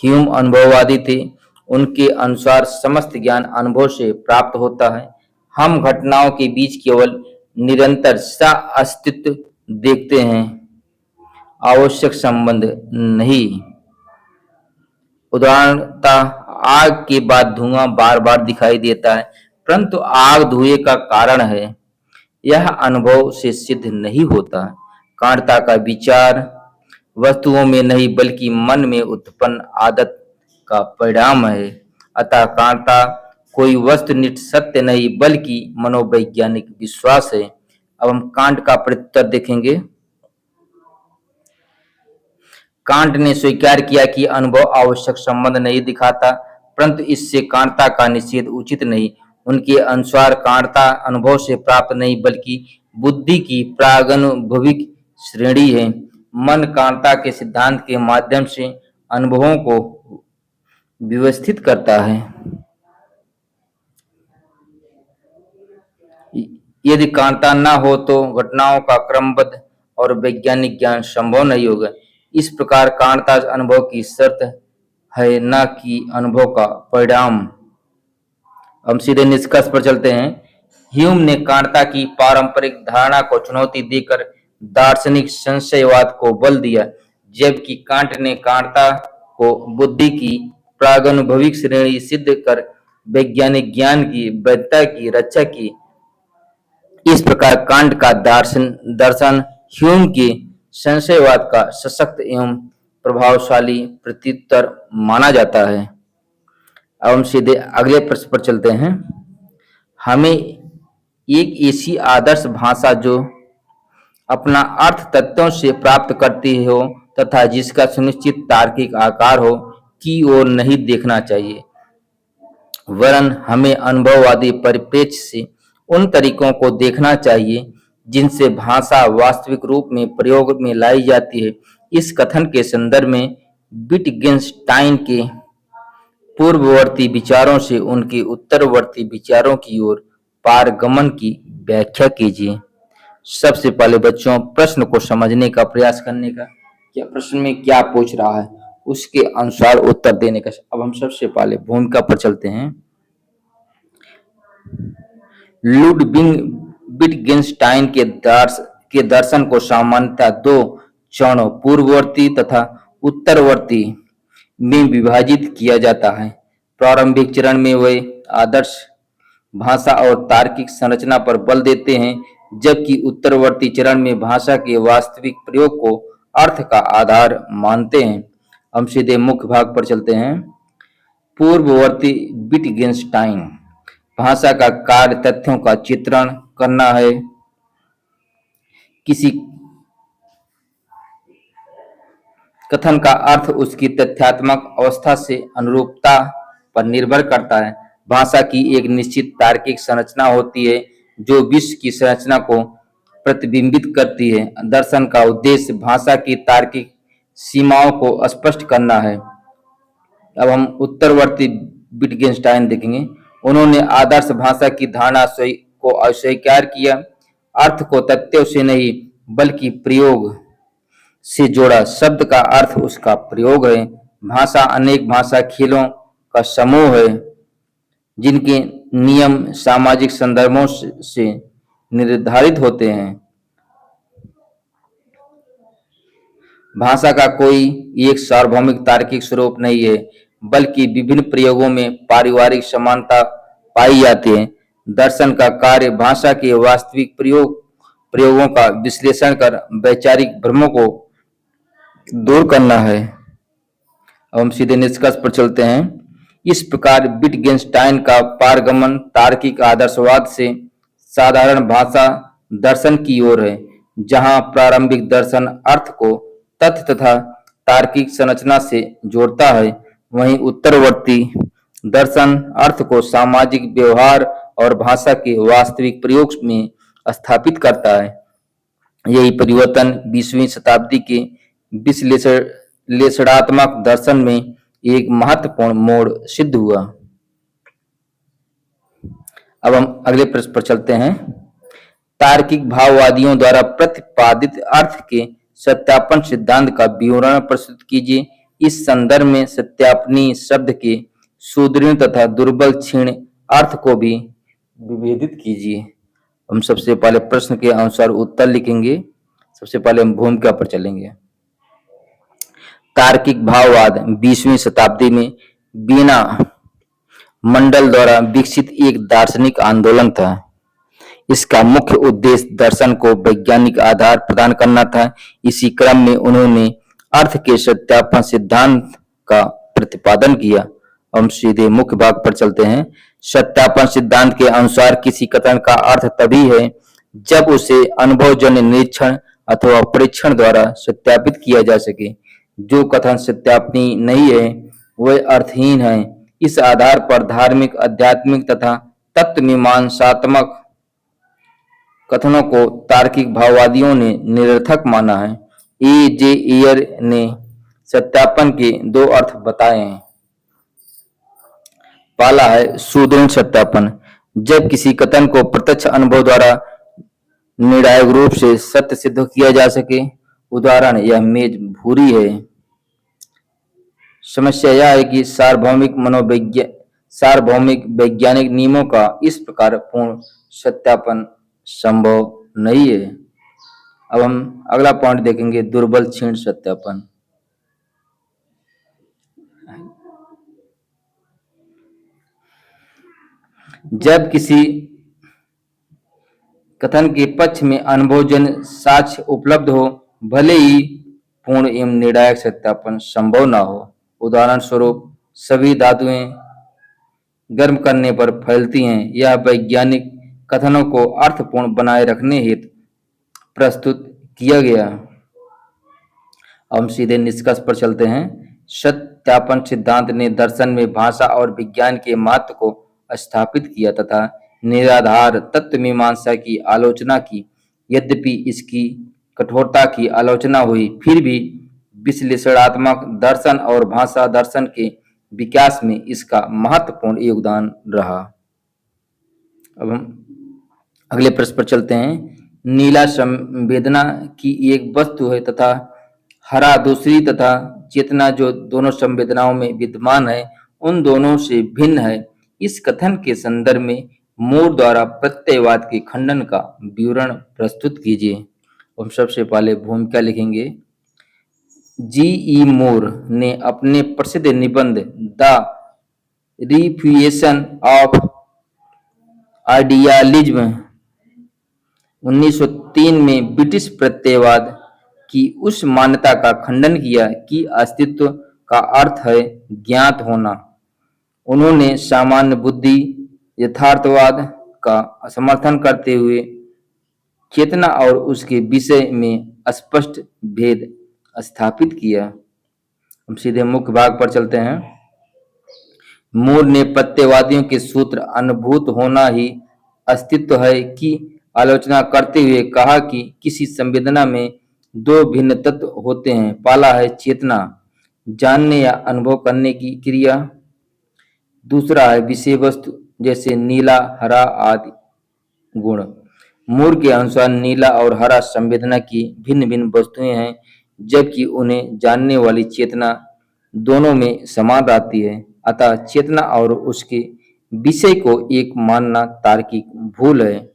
Speaker 1: ह्यूम अनुभववादी थे। उनके अनुसार समस्त ज्ञान अनुभव से प्राप्त होता है। हम घटनाओं के बीच केवल निरंतर सा अस्तित्व देखते हैं, आवश्यक संबंध नहीं। उदाहरणतः आग के बाद धुआं बार बार दिखाई देता है, परंतु आग धुएं का कारण है, यह अनुभव से सिद्ध नहीं होता। कांटता का विचार वस्तुओं में नहीं बल्कि मन में उत्पन्न आदत का परिणाम है। अतः कांटता कोई वस्तुनिष्ठ सत्य नहीं बल्कि मनोवैज्ञानिक विश्वास है। अब हम कांट का प्रत्युत्तर देखेंगे। कांट ने स्वीकार किया कि अनुभव आवश्यक संबंध नहीं दिखाता, परंतु इससे कांटता का निषेध उचित नहीं। उनके अनुसार कांटता अनुभव से प्राप्त नहीं बल्कि बुद्धि की प्रागनुभविक श्रेणी है। मन कांता के सिद्धांत के माध्यम से अनुभवों को व्यवस्थित करता है। यदि कांता न हो तो घटनाओं का क्रमबद्ध और वैज्ञानिक ज्ञान संभव नहीं होगा। इस प्रकार कांता अनुभव की शर्त है, न कि अनुभव का परिणाम। हम सीधे निष्कर्ष पर चलते हैं। ह्यूम ने कांता की पारंपरिक धारणा को चुनौती देकर दार्शनिक संशयवाद को बल दिया, जबकि कांट ने कांता को बुद्धि की प्रागनुभविक श्रेणी सिद्ध कर वैज्ञानिक ज्ञान की वैधता की रक्षा की। इस प्रकार कांट का दर्शन ह्यूम के संशयवाद का सशक्त एवं प्रभावशाली प्रत्युत्तर माना जाता है। अब हम सीधे अगले प्रश्न पर चलते हैं। हमें एक ऐसी आदर्श भाषा जो अपना अर्थ तथ्यों से प्राप्त करती हो तथा जिसका सुनिश्चित तार्किक आकार हो की ओर नहीं देखना चाहिए, वरन हमें अनुभववादी परिप्रेक्ष्य से उन तरीकों को देखना चाहिए जिनसे भाषा वास्तविक रूप में प्रयोग में लाई जाती है। इस कथन के संदर्भ में विटगेन्स्टाइन के पूर्ववर्ती विचारों से उनके उत्तरवर्ती विचारों की ओर पारगमन की व्याख्या कीजिए। सबसे पहले बच्चों, प्रश्न को समझने का प्रयास करने का, क्या प्रश्न में क्या पूछ रहा है उसके अनुसार उत्तर देने का। अब हम सबसे पहले भूमिका पर चलते हैं। लुडविग विटगेन्स्टाइन के दर्शन को सामान्यतः दो चरणों पूर्ववर्ती तथा उत्तरवर्ती में विभाजित किया जाता है। प्रारंभिक चरण में वे आदर्श भाषा और तार्किक संरचना पर बल देते हैं, जबकि उत्तरवर्ती चरण में भाषा के वास्तविक प्रयोग को अर्थ का आधार मानते हैं। हम सीधे मुख्य भाग पर चलते हैं। पूर्ववर्ती विटगेन्स्टाइन भाषा का कार्य तथ्यों का चित्रण करना है। किसी कथन का अर्थ उसकी तथ्यात्मक अवस्था से अनुरूपता पर निर्भर करता है। भाषा की एक निश्चित तार्किक संरचना होती है जो विश्व की संरचना को प्रतिबिंबित करती है। दर्शन का उद्देश्य भाषा की तार्किक सीमाओं को स्पष्ट करना है। अब हम उत्तरवर्ती विटगेन्स्टाइन देखेंगे। उन्होंने आदर्श भाषा की धारणा को अस्वीकार किया, अर्थ को तथ्यों से नहीं बल्कि प्रयोग से जोड़ा। शब्द का अर्थ उसका प्रयोग है। भाषा अनेक भाषा खेलों का समूह है जिनके नियम सामाजिक संदर्भों से निर्धारित होते हैं। भाषा का कोई एक सार्वभौमिक तार्किक स्वरूप नहीं है, बल्कि विभिन्न प्रयोगों में पारिवारिक समानता पाई जाती है। दर्शन का कार्य भाषा के वास्तविक प्रयोगों का विश्लेषण कर वैचारिक भ्रमों को दूर करना है। अब हम सीधे निष्कर्ष पर चलते हैं। इस प्रकार विटगेन्स्टाइन का पारगमन तार्किक आदर्शवाद से साधारण भाषा दर्शन की ओर है, जहां प्रारंभिक दर्शन अर्थ को तथ्य तथा तार्किक संरचना से जोड़ता है, वहीं उत्तरवर्ती दर्शन अर्थ को सामाजिक व्यवहार और भाषा के वास्तविक प्रयोग में स्थापित करता है। यही परिवर्तन 20वीं शताब्दी के विश्लेषणात्मक दर्शन में एक महत्वपूर्ण मोड़ सिद्ध हुआ। अब हम अगले प्रश्न पर चलते हैं। तार्किक भाववादियों द्वारा प्रतिपादित अर्थ के सत्यापन सिद्धांत का विवरण प्रस्तुत कीजिए। इस संदर्भ में सत्यापनी शब्द के सुदृढ़ तथा दुर्बल क्षीण अर्थ को भी विभेदित कीजिए। हम सबसे पहले प्रश्न के अनुसार उत्तर लिखेंगे। सबसे पहले हम भूमिका पर चलेंगे। तार्किक भाववाद 20वीं शताब्दी में वीना मंडल द्वारा विकसित एक दार्शनिक आंदोलन था। इसका मुख्य उद्देश्य दर्शन को वैज्ञानिक आधार प्रदान करना था। इसी क्रम में उन्होंने अर्थ के सत्यापन सिद्धांत का प्रतिपादन किया। हम सीधे मुख्य भाग पर चलते हैं। सत्यापन सिद्धांत के अनुसार किसी कथन का अर्थ तभी है जब उसे अनुभवजन्य निरीक्षण अथवा परीक्षण द्वारा सत्यापित किया जा सके। जो कथन सत्यापनीय नहीं है वह अर्थहीन है। इस आधार पर धार्मिक, आध्यात्मिक तथा तत्व मीमांसात्मक कथनों को तार्किक भाववादियों ने निरर्थक माना है। ए जे एयर ने सत्यापन के दो अर्थ बताए हैं। पहला है सुदृढ़ सत्यापन, जब किसी कथन को प्रत्यक्ष अनुभव द्वारा निर्णायक रूप से सत्य सिद्ध किया जा सके। उदाहरण, यह मेज भूरी है। समस्या यह है कि सार्वभौमिक वैज्ञानिक नियमों का इस प्रकार पूर्ण सत्यापन संभव नहीं है। अब हम अगला पॉइंट देखेंगे, दुर्बल क्षीण सत्यापन। जब किसी कथन के पक्ष में अनुभवजन्य साक्ष्य उपलब्ध हो, भले ही पूर्ण एवं निर्णायक सत्यापन संभव न हो। उदाहरण स्वरूप, सभी धातुएं गर्म करने पर फैलती हैं। यह वैज्ञानिक कथनों को अर्थपूर्ण बनाए रखने हेतु प्रस्तुत किया गया। अब हम सीधे निष्कर्ष पर चलते हैं। सत्यापन सिद्धांत ने दर्शन में भाषा और विज्ञान के महत्व को स्थापित किया तथा निराधार तत्व मीमांसा की आलोचना की। यद्यपि इसकी कठोरता की आलोचना हुई, फिर भी विश्लेषणात्मक दर्शन और भाषा दर्शन के विकास में इसका महत्वपूर्ण योगदान रहा। अब हम अगले प्रश्न पर चलते हैं। नीला संवेदना की एक वस्तु है तथा हरा दूसरी तथा चेतना जो दोनों संवेदनाओं में विद्यमान है उन दोनों से भिन्न है। इस कथन के संदर्भ में मूर द्वारा प्रत्ययवाद के खंडन का विवरण प्रस्तुत कीजिए। हम सबसे पहले भूमिका लिखेंगे। जी.ई. मूर ने अपने प्रसिद्ध निबंध द रिफ्यूटेशन ऑफ आइडियलिज्म 1903 में ब्रिटिश प्रत्ययवाद की उस मान्यता का खंडन किया कि अस्तित्व का अर्थ है ज्ञात होना। उन्होंने सामान्य बुद्धि यथार्थवाद का समर्थन करते हुए चेतना और उसके विषय में स्पष्ट भेद स्थापित किया। हम सीधे मुख्य भाग पर चलते हैं। मूर ने प्रत्ययवादियों के सूत्र अनुभूत होना ही अस्तित्व है की आलोचना करते हुए कहा कि किसी संवेदना में दो भिन्न तत्व होते हैं। पहला है चेतना, जानने या अनुभव करने की क्रिया। दूसरा है विषय वस्तु, जैसे नीला, हरा आदि गुण। मूर के अनुसार नीला और हरा संवेदना की भिन्न भिन्न वस्तुएं हैं, जबकि उन्हें जानने वाली चेतना दोनों में समान रहती है। अतः चेतना और उसके विषय को एक मानना तार्किक भूल है।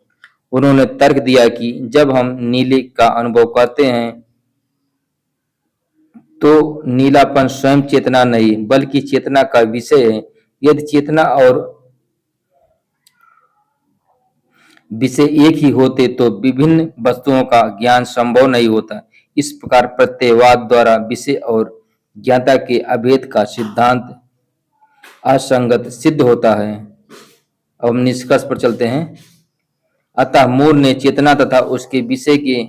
Speaker 1: उन्होंने तर्क दिया कि जब हम नीले का अनुभव करते हैं तो नीलापन स्वयं चेतना नहीं बल्कि चेतना का विषय है। यदि चेतना और विषय एक ही होते तो विभिन्न वस्तुओं का ज्ञान संभव नहीं होता। इस प्रकार प्रत्ययवाद द्वारा विषय और ज्ञाता के अभेद का सिद्धांत असंगत सिद्ध होता है। अब हम निष्कर्ष पर चलते हैं। अतः मूर ने चेतना तथा उसके विषय के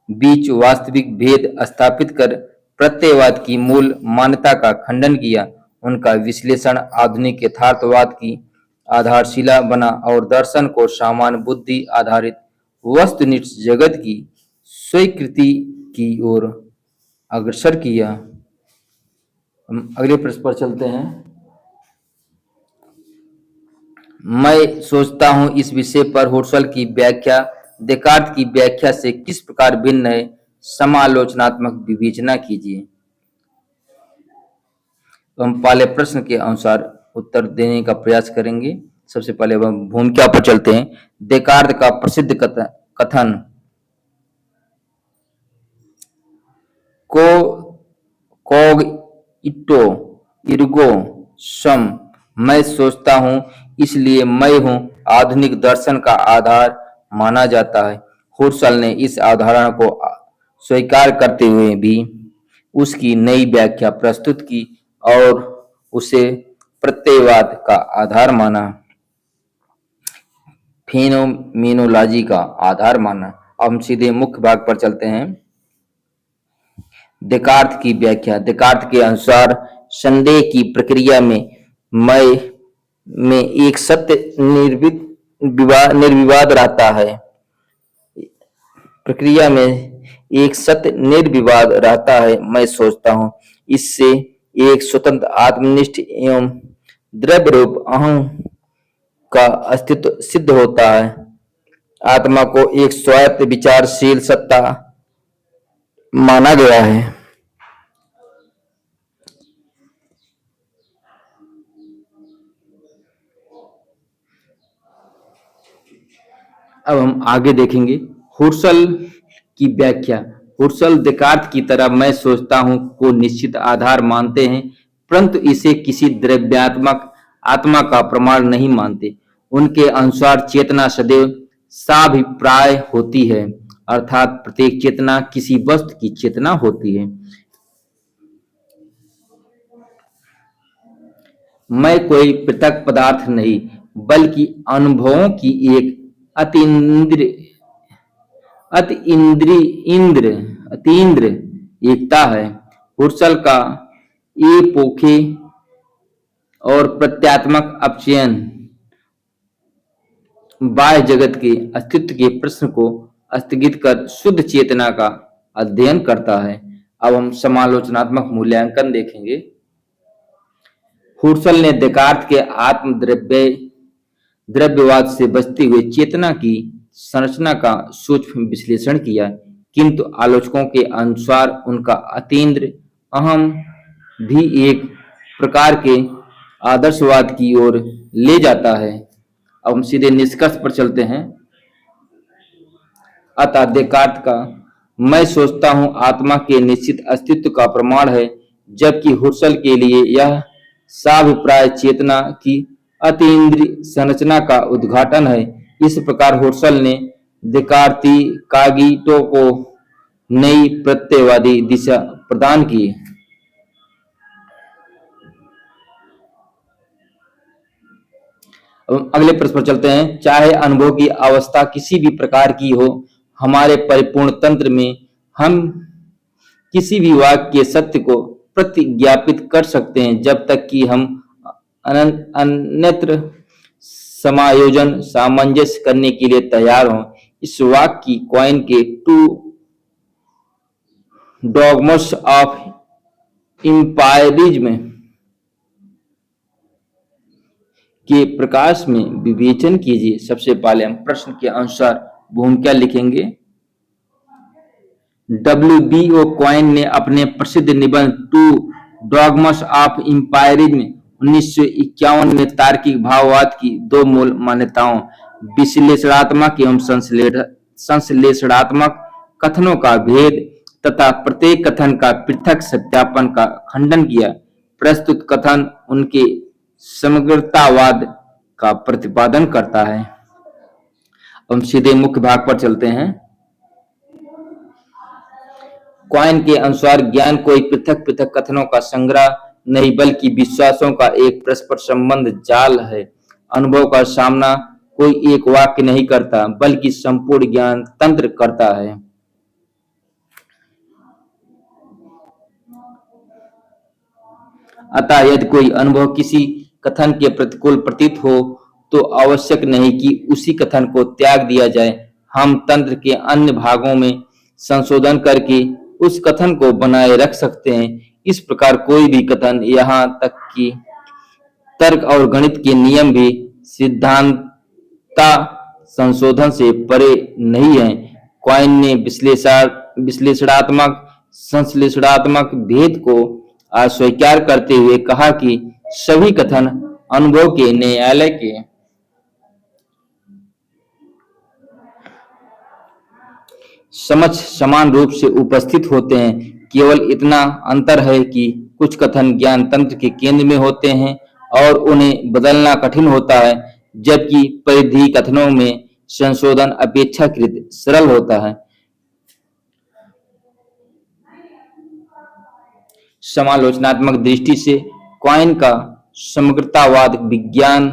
Speaker 1: बीच वास्तविक भेद स्थापित कर प्रत्ययवाद की मूल मान्यता का खंडन किया। उनका विश्लेषण आधुनिक यथार्थवाद की आधारशिला बना और दर्शन को सामान्य बुद्धि आधारित वस्तुनिष्ठ जगत की स्वीकृति की ओर अग्रसर किया। हम अगले प्रश्न पर चलते हैं। मैं सोचता हूं इस विषय पर हर्शल की व्याख्या देकार्त की व्याख्या से किस प्रकार भिन्न है, समालोचनात्मक विवेचना कीजिए। तो हम पहले प्रश्न के अनुसार उत्तर देने का प्रयास करेंगे। सबसे पहले हम भूमिका पर चलते हैं। देकार्त का प्रसिद्ध कथन कोगिटो इर्गो सम, मैं सोचता हूं इसलिए मैं हूं, आधुनिक दर्शन का आधार माना जाता है। हर्शल ने इस अवधारणा को स्वीकार करते हुए भी उसकी नई व्याख्या प्रस्तुत की और उसे प्रत्ययवाद का आधार माना, फेनोमेनोलॉजी का आधार माना। अब हम सीधे मुख्य भाग पर चलते हैं। देकार्त की व्याख्या। देकार्त के अनुसार संदेह की प्रक्रिया में मैं एक सत्य निर्विवाद रहता है। प्रक्रिया में एक सत्य निर्विवाद रहता है। मैं सोचता हूँ इससे एक स्वतंत्र आत्मनिष्ठ एवं द्रव्य रूप अहं का अस्तित्व सिद्ध होता है। आत्मा को एक स्वायत्त विचारशील सत्ता माना गया है। अब हम आगे देखेंगे हुर्सल की व्याख्या। हुर्सल देकार्त की तरह मैं सोचता हूं को निश्चित आधार मानते हैं, परंतु इसे किसी द्रव्यात्मक आत्मा का प्रमाण नहीं मानते। उनके अनुसार चेतना सदैव साभिप्राय होती है, अर्थात प्रत्येक चेतना किसी वस्तु की चेतना होती है। मैं कोई पृथक पदार्थ नहीं, बल्कि अनुभवों की एक अतीन्द्र अतीन्द्र एकता है। हुर्सल का एपोखे और प्रत्यात्मक अपचयन बाह्य जगत के अस्तित्व के प्रश्न को स्थगित कर शुद्ध चेतना का अध्ययन करता है। अब हम समालोचनात्मक मूल्यांकन देखेंगे। हुर्सल ने देकार्त के द्रव्यवाद से बचते हुए चेतना की संरचना का सूक्ष्म विश्लेषण किया, किंतु आलोचकों के अनुसार उनका अतीन्द्र अहम भी एक प्रकार के आदर्शवाद की ओर ले जाता है। अब हम सीधे निष्कर्ष पर चलते हैं। अतः देकार्त का मैं सोचता हूं आत्मा के निश्चित अस्तित्व का प्रमाण है, जबकि हुर्सल के लिए यह साभिप्राय चेतना की अतीन्द्रिय संरचना का उद्घाटन है। इस प्रकार हुर्सल ने देकार्ती कागिटो को नई प्रत्ययवादी दिशा प्रदान की। अगले प्रश्न पर चलते हैं। चाहे अनुभव की अवस्था किसी भी प्रकार की हो, हमारे परिपूर्ण तंत्र में हम किसी भी वाक्य के सत्य को प्रतिज्ञापित कर सकते हैं, जब तक कि हम अन्यत्र समायोजन सामंजस्य करने के लिए तैयार हों। इस वाक्य की क्वाइन के टू डॉगमस ऑफ इंपायरिज्म के प्रकाश में विवेचन कीजिए। सबसे पहले हम प्रश्न के अनुसार भूमिका लिखेंगे। WBO क्वाइन ने अपने प्रसिद्ध निबंध टू डॉगमस ऑफ इंपायरिज्म 1951 में तार्किक भाववाद की दो मूल मान्यताओं विश्लेषणात्मक एवं संश्लेषणात्मक कथनों का भेद तथा प्रत्येक कथन का पृथक सत्यापन का खंडन किया। प्रस्तुत कथन उनके समग्रतावाद का प्रतिपादन करता है। हम सीधे मुख्य भाग पर चलते हैं। क्वाइन के अनुसार ज्ञान कोई पृथक पृथक कथनों का संग्रह नहीं, बल्कि विश्वासों का एक परस्पर संबंध जाल है। अनुभव का सामना कोई एक वाक्य नहीं करता, बल्कि संपूर्ण ज्ञान तंत्र करता है। अतः यदि कोई अनुभव किसी कथन के प्रतिकूल प्रतीत हो, तो आवश्यक नहीं कि उसी कथन को त्याग दिया जाए। हम तंत्र के अन्य भागों में संशोधन करके उस कथन को बनाए रख सकते हैं। इस प्रकार कोई भी कथन, यहाँ तक कि तर्क और गणित के नियम भी सिद्धांता संशोधन से परे नहीं है। क्वाइन ने विश्लेषणात्मक संश्लेषणात्मक भेद को अस्वीकार करते हुए कहा कि सभी कथन अनुभव के न्यायालय के समझ समान रूप से उपस्थित होते हैं। केवल इतना अंतर है कि कुछ कथन ज्ञान तंत्र के केंद्र में होते हैं और उन्हें बदलना कठिन होता है, जबकि परिधि कथनों में संशोधन अपेक्षाकृत सरल होता है। समालोचनात्मक दृष्टि से क्वाइन का समग्रतावाद विज्ञान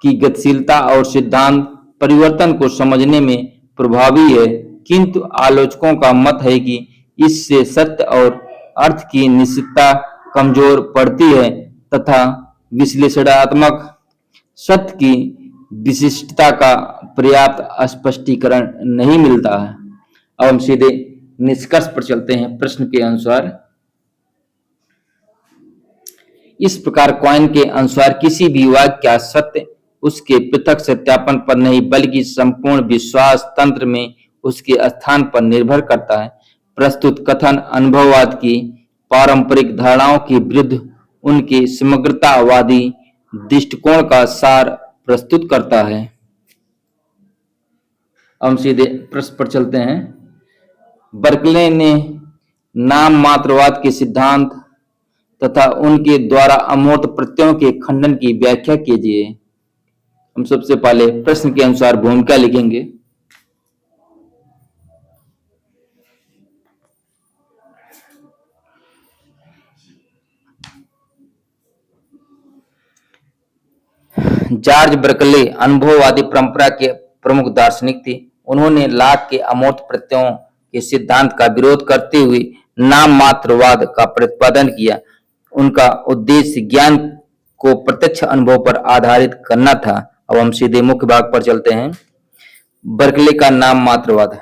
Speaker 1: की गतिशीलता और सिद्धांत परिवर्तन को समझने में प्रभावी है, किंतु आलोचकों का मत है कि इससे सत्य और अर्थ की निश्चितता कमजोर पड़ती है तथा विश्लेषणात्मक सत्य की विशिष्टता का पर्याप्त स्पष्टीकरण नहीं मिलता है। अब हम सीधे निष्कर्ष पर चलते हैं। प्रश्न के अनुसार इस प्रकार कॉइन के अनुसार किसी भी वाक्य का सत्य उसके पृथक सत्यापन पर नहीं बल्कि संपूर्ण विश्वास तंत्र में उसके स्थान पर निर्भर करता है। प्रस्तुत कथन अनुभववाद की पारंपरिक धारणाओं के विरुद्ध उनके समग्रतावादी दृष्टिकोण का सार प्रस्तुत करता है। हम सीधे प्रश्न पर चलते हैं। बर्कले ने नाम मात्रवाद के सिद्धांत तथा उनके द्वारा अमूर्त प्रत्ययों के खंडन की व्याख्या कीजिए। हम सबसे पहले प्रश्न के अनुसार भूमिका लिखेंगे। जॉर्ज बर्कले अनुभववादी परंपरा के प्रमुख दार्शनिक थे। उन्होंने लाक के अमूर्त प्रत्ययों के सिद्धांत का विरोध करते हुए नाम मात्रवाद का प्रतिपादन किया। उनका उद्देश्य ज्ञान को प्रत्यक्ष अनुभव पर आधारित करना था। अब हम सीधे मुख्य भाग पर चलते हैं। बर्कले का नाम मात्रवाद।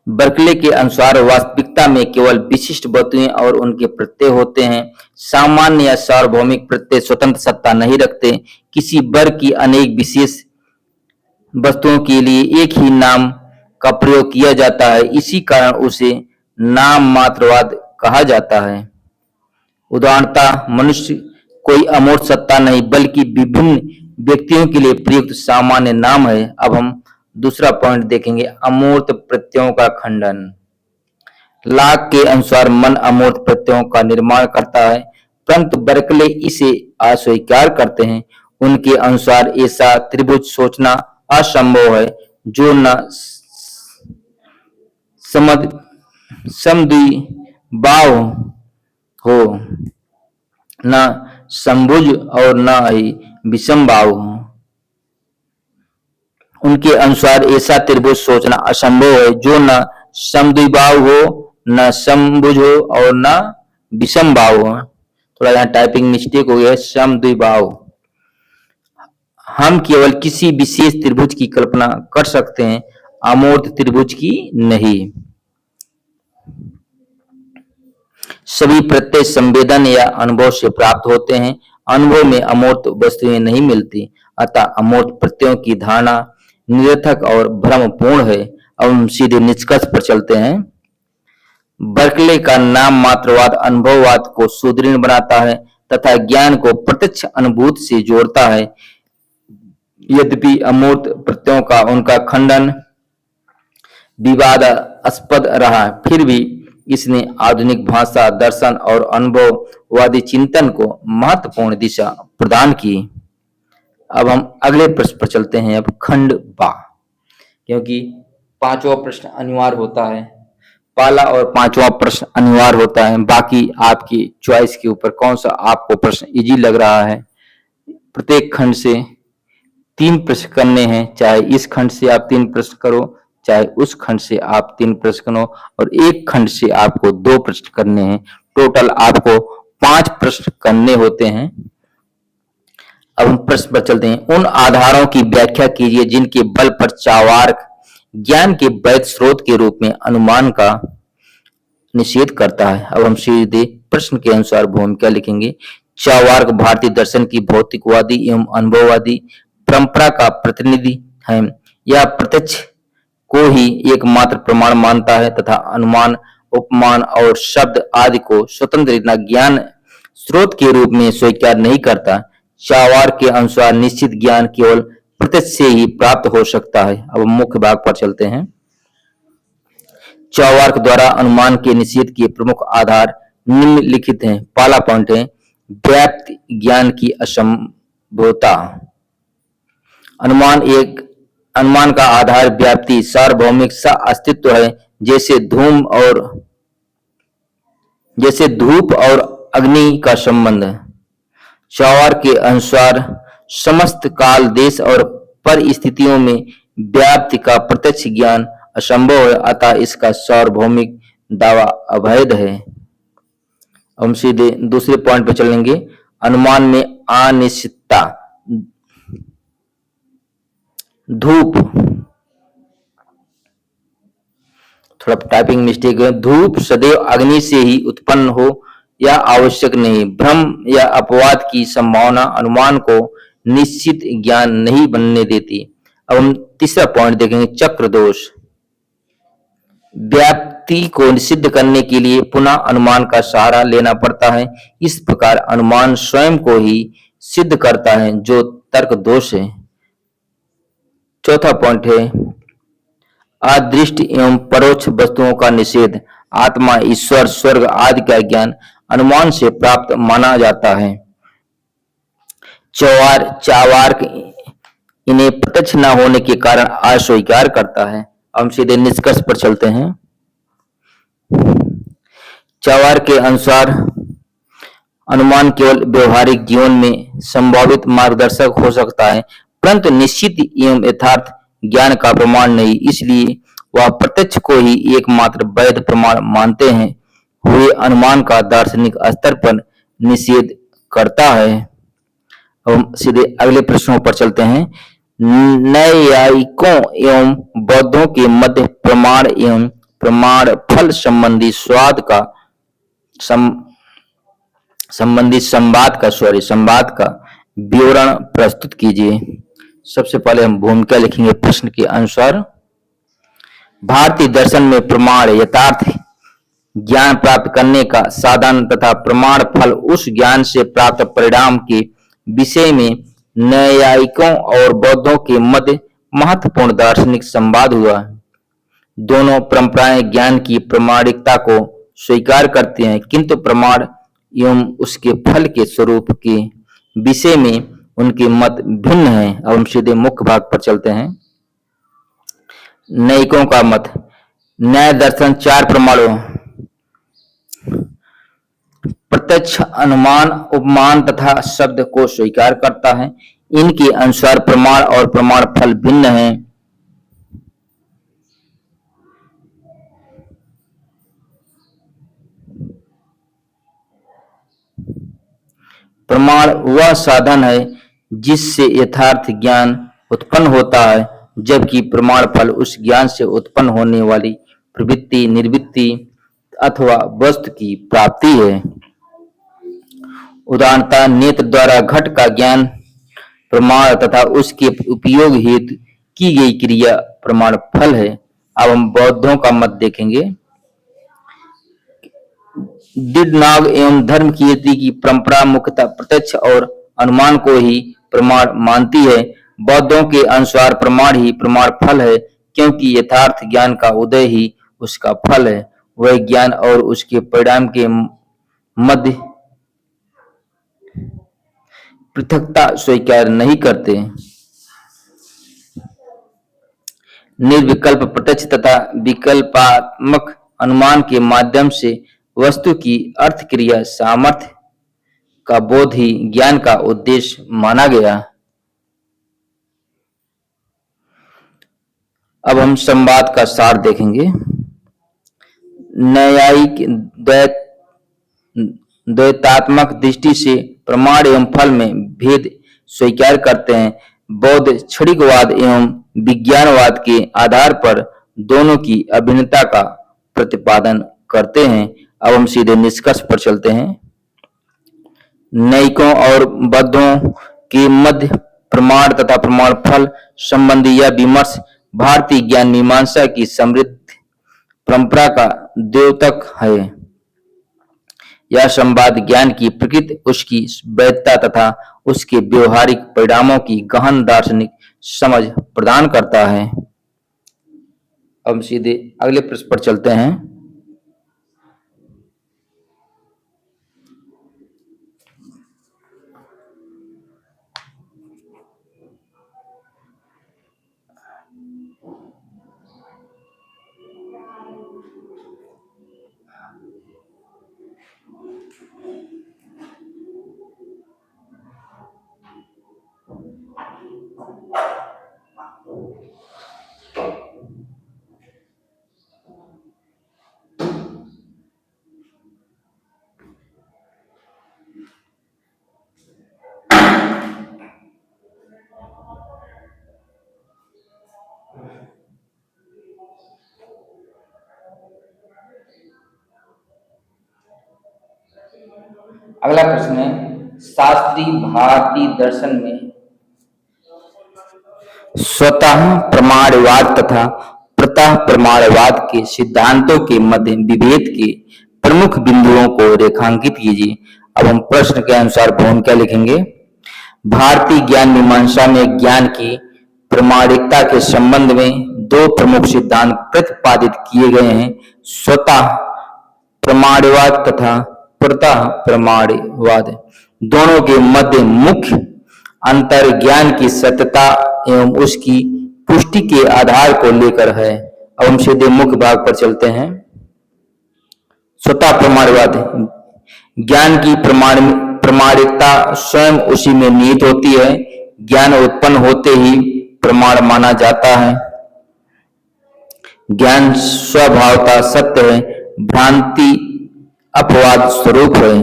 Speaker 1: बर्कले के अनुसार वास्तविकता में केवल विशिष्ट वस्तुएं और उनके प्रत्यय होते हैं। सामान्य या सार्वभौमिक प्रत्यय स्वतंत्र सत्ता नहीं रखते। किसी वर्ग की अनेक विशेष वस्तुओं के लिए एक ही नाम का प्रयोग किया जाता है, इसी कारण उसे नाम मात्रवाद कहा जाता है। उदाहरणतः मनुष्य कोई अमूर्त सत्ता नहीं बल्कि विभिन्न व्यक्तियों के लिए प्रयुक्त सामान्य नाम है। अब हम दूसरा पॉइंट देखेंगे, अमूर्त प्रत्ययों का खंडन। लाक के अनुसार मन अमूर्त प्रत्ययों का निर्माण करता है, परंतु बर्कले इसे अस्वीकार करते हैं। उनके अनुसार ऐसा त्रिभुज सोचना असंभव है जो न समद्विबाहु हो, न समभुज और न ही विषमबाहु हो। उनके अनुसार ऐसा त्रिभुज सोचना असंभव है जो न समद्विबाहु हो, न समभुज हो और न विषमबाहु हो। थोड़ा यहाँ टाइपिंग मिस्टेक हो गया है, समद्विबाहु। हम केवल किसी विशेष त्रिभुज की कल्पना कर सकते हैं, अमूर्त त्रिभुज की नहीं। सभी प्रत्यय संवेदन या अनुभव से प्राप्त होते हैं। अनुभव में अमूर्त वस्तुएं नहीं मिलती, अतः अमूर्त प्रत्ययों की धारणा निरर्थक और भ्रमपूर्ण है। अब हम सीधे निष्कर्ष पर चलते हैं। बर्कले का नाम मात्रवाद अनुभववाद को सुदृढ़ बनाता है तथा ज्ञान को प्रत्यक्ष अनुभूति से जोड़ता है। यद्यपि अमूर्त प्रत्ययों का उनका खंडन विवादास्पद रहा, फिर भी इसने आधुनिक भाषा दर्शन और अनुभववादी चिंतन को महत्वपूर्ण दिशा प्रदान की। अब हम अगले प्रश्न पर चलते हैं। अब खंड बा, क्योंकि पांचवा प्रश्न अनिवार्य होता है, पहला और पांचवा प्रश्न अनिवार्य होता है। बाकी आपकी चॉइस के ऊपर कौन सा आपको प्रश्न इजी लग रहा है। प्रत्येक खंड से 3 प्रश्न करने हैं, चाहे इस खंड से आप 3 प्रश्न करो, चाहे उस खंड से आप 3 प्रश्न करो, और एक खंड से आपको 2 प्रश्न करने हैं। टोटल आपको 5 प्रश्न करने होते हैं। अब हम प्रश्न पर चलते हैं। उन आधारों की व्याख्या कीजिए जिनके बल पर चार्वाक ज्ञान के वैध स्रोत के रूप में अनुमान का निषेध करता है। अब हम सीधे प्रश्न के अनुसार भूमिका लिखेंगे। चार्वाक भारतीय दर्शन की भौतिकवादी एवं अनुभववादी परंपरा का प्रतिनिधि है। यह प्रत्यक्ष को ही एकमात्र प्रमाण मानता है तथा अनुमान, उपमान और शब्द आदि को स्वतंत्र ज्ञान स्रोत के रूप में स्वीकार नहीं करता। चार्वाक के अनुसार निश्चित ज्ञान केवल प्रत्यक्ष से ही प्राप्त हो सकता है। अब मुख्य भाग पर चलते हैं। चार्वाक द्वारा अनुमान के निषेध के प्रमुख आधार निम्नलिखित हैं। पहला पॉइंट है व्याप्त ज्ञान की असंभवता। अनुमान का आधार व्याप्ति सार्वभौमिक सह अस्तित्व है, जैसे धूप और अग्नि का संबंध है। चार्वाक के अनुसार समस्त काल, देश और परिस्थितियों में व्याप्ति का प्रत्यक्ष ज्ञान असंभव है, अतः इसका सार्वभौमिक दावा अवैध है। हम सीधे दूसरे पॉइंट पर चलेंगे। अनुमान में अनिश्चितता। धूप, थोड़ा टाइपिंग मिस्टेक है। धूप सदैव अग्नि से ही उत्पन्न हो या आवश्यक नहीं। भ्रम या अपवाद की संभावना अनुमान को निश्चित ज्ञान नहीं बनने देती। अब हम तीसरा पॉइंट देखेंगे, चक्र दोष। व्याप्ति को सिद्ध करने के लिए पुनः अनुमान का सहारा लेना पड़ता है। इस प्रकार अनुमान स्वयं को ही सिद्ध करता है, जो तर्क दोष है। चौथा पॉइंट है अदृष्ट एवं परोक्ष वस्तुओं का निषेध। आत्मा, ईश्वर, स्वर्ग आदि का ज्ञान अनुमान से प्राप्त माना जाता है। चावार्क इन्हें प्रत्यक्ष न होने के कारण अस्वीकार करता है। हम सीधे निष्कर्ष पर चलते हैं। चावार के अनुसार अनुमान केवल व्यवहारिक जीवन में संभावित मार्गदर्शक हो सकता है, परंतु निश्चित एवं यथार्थ ज्ञान का प्रमाण नहीं। इसलिए वह प्रत्यक्ष को ही एकमात्र वैध प्रमाण मानते हैं हुए अनुमान का दार्शनिक स्तर पर निषेध करता है। अब हम सीधे अगले प्रश्नों पर चलते हैं। न्यायिकों एवं बौद्धों के मध्य प्रमाण एवं प्रमाण फल संबंधी संवाद का विवरण प्रस्तुत कीजिए। सबसे पहले हम भूमिका लिखेंगे प्रश्न के अनुसार। भारतीय दर्शन में प्रमाण यथार्थ ज्ञान प्राप्त करने का साधन तथा प्रमाण फल उस ज्ञान से प्राप्त परिणाम के विषय में न्यायिकों और बौद्धों के मध्य महत्वपूर्ण दार्शनिक संवाद हुआ। दोनों परंपराएं ज्ञान की प्रामाणिकता को स्वीकार करती हैं, किंतु प्रमाण एवं उसके फल के स्वरूप के विषय में उनके मत भिन्न हैं। अब हम सीधे मुख्य भाग पर चलते हैं। न्यायिकों का मत। न्याय दर्शन चार प्रमाणों प्रत्यक्ष, अनुमान, उपमान तथा शब्द को स्वीकार करता है। इनके अनुसार प्रमाण और प्रमाण फल भिन्न हैं। प्रमाण वह साधन है जिससे यथार्थ ज्ञान उत्पन्न होता है, जबकि प्रमाण फल उस ज्ञान से उत्पन्न होने वाली प्रवृत्ति, निर्वृत्ति अथवा वस्तु की प्राप्ति है। उदाहरणतः नेत्र द्वारा घट का ज्ञान प्रमाण तथा उसके उपयोग हेतु की गई क्रिया प्रमाण फल है। अब हम बौद्धों का मत देखेंगे। दृढ़नाग एवं धर्म कीर्ति की परंपरा मुख्यतः प्रत्यक्ष और अनुमान को ही प्रमाण मानती है। बौद्धों के अनुसार प्रमाण ही प्रमाण फल है, क्योंकि यथार्थ ज्ञान का उदय ही उसका फल है। वह ज्ञान और उसके परिणाम के मध्य पृथकता स्वीकार नहीं करते। निर्विकल्प प्रत्यक्ष तथा विकल्पात्मक अनुमान के माध्यम से वस्तु की अर्थ क्रिया सामर्थ्य का बोध ही ज्ञान का उद्देश्य माना गया। अब हम संवाद का सार देखेंगे। न्यायिक द्वैतात्मक दृष्टि से प्रमाण एवं फल में भेद स्वीकार करते हैं। बौद्ध क्षणिकवाद एवं विज्ञानवाद के आधार पर दोनों की अभिन्नता का प्रतिपादन करते हैं। अब हम सीधे निष्कर्ष पर चलते हैं। न्यायिकों और बौद्धों के मध्य प्रमाण तथा प्रमाण फल संबंधी यह विमर्श भारतीय ज्ञान मीमांसा की समृद्ध परंपरा का द्योतक है। यह संवाद ज्ञान की प्रकृति, उसकी वैधता तथा उसके व्यवहारिक परिणामों की गहन दार्शनिक समझ प्रदान करता है। अब सीधे अगले प्रश्न पर चलते हैं। अगला प्रश्न है, शास्त्रीय भारतीय दर्शन में स्वतः प्रमाणवाद तथा प्रतः प्रमाणवाद के सिद्धांतों के मध्य विभेद के प्रमुख बिंदुओं को रेखांकित कीजिए। अब हम प्रश्न के अनुसार भूमिका लिखेंगे। भारतीय ज्ञान मीमांसा में ज्ञान की प्रामाणिकता के संबंध में दो प्रमुख सिद्धांत प्रतिपादित किए गए हैं, स्वतः प्रमाणवाद तथा प्रतः प्रमाणवाद। दोनों के मध्य मुख्य अंतर ज्ञान की सत्यता एवं उसकी पुष्टि के आधार को लेकर है। अब हम सीधे मुख्य भाग पर चलते हैं। स्वतः प्रमाणवाद, ज्ञान की प्रमाणिकता स्वयं उसी में निहित होती है। ज्ञान उत्पन्न होते ही प्रमाण माना जाता है। ज्ञान स्वभावतः सत्य है, भ्रांति अपवाद स्वरूप है।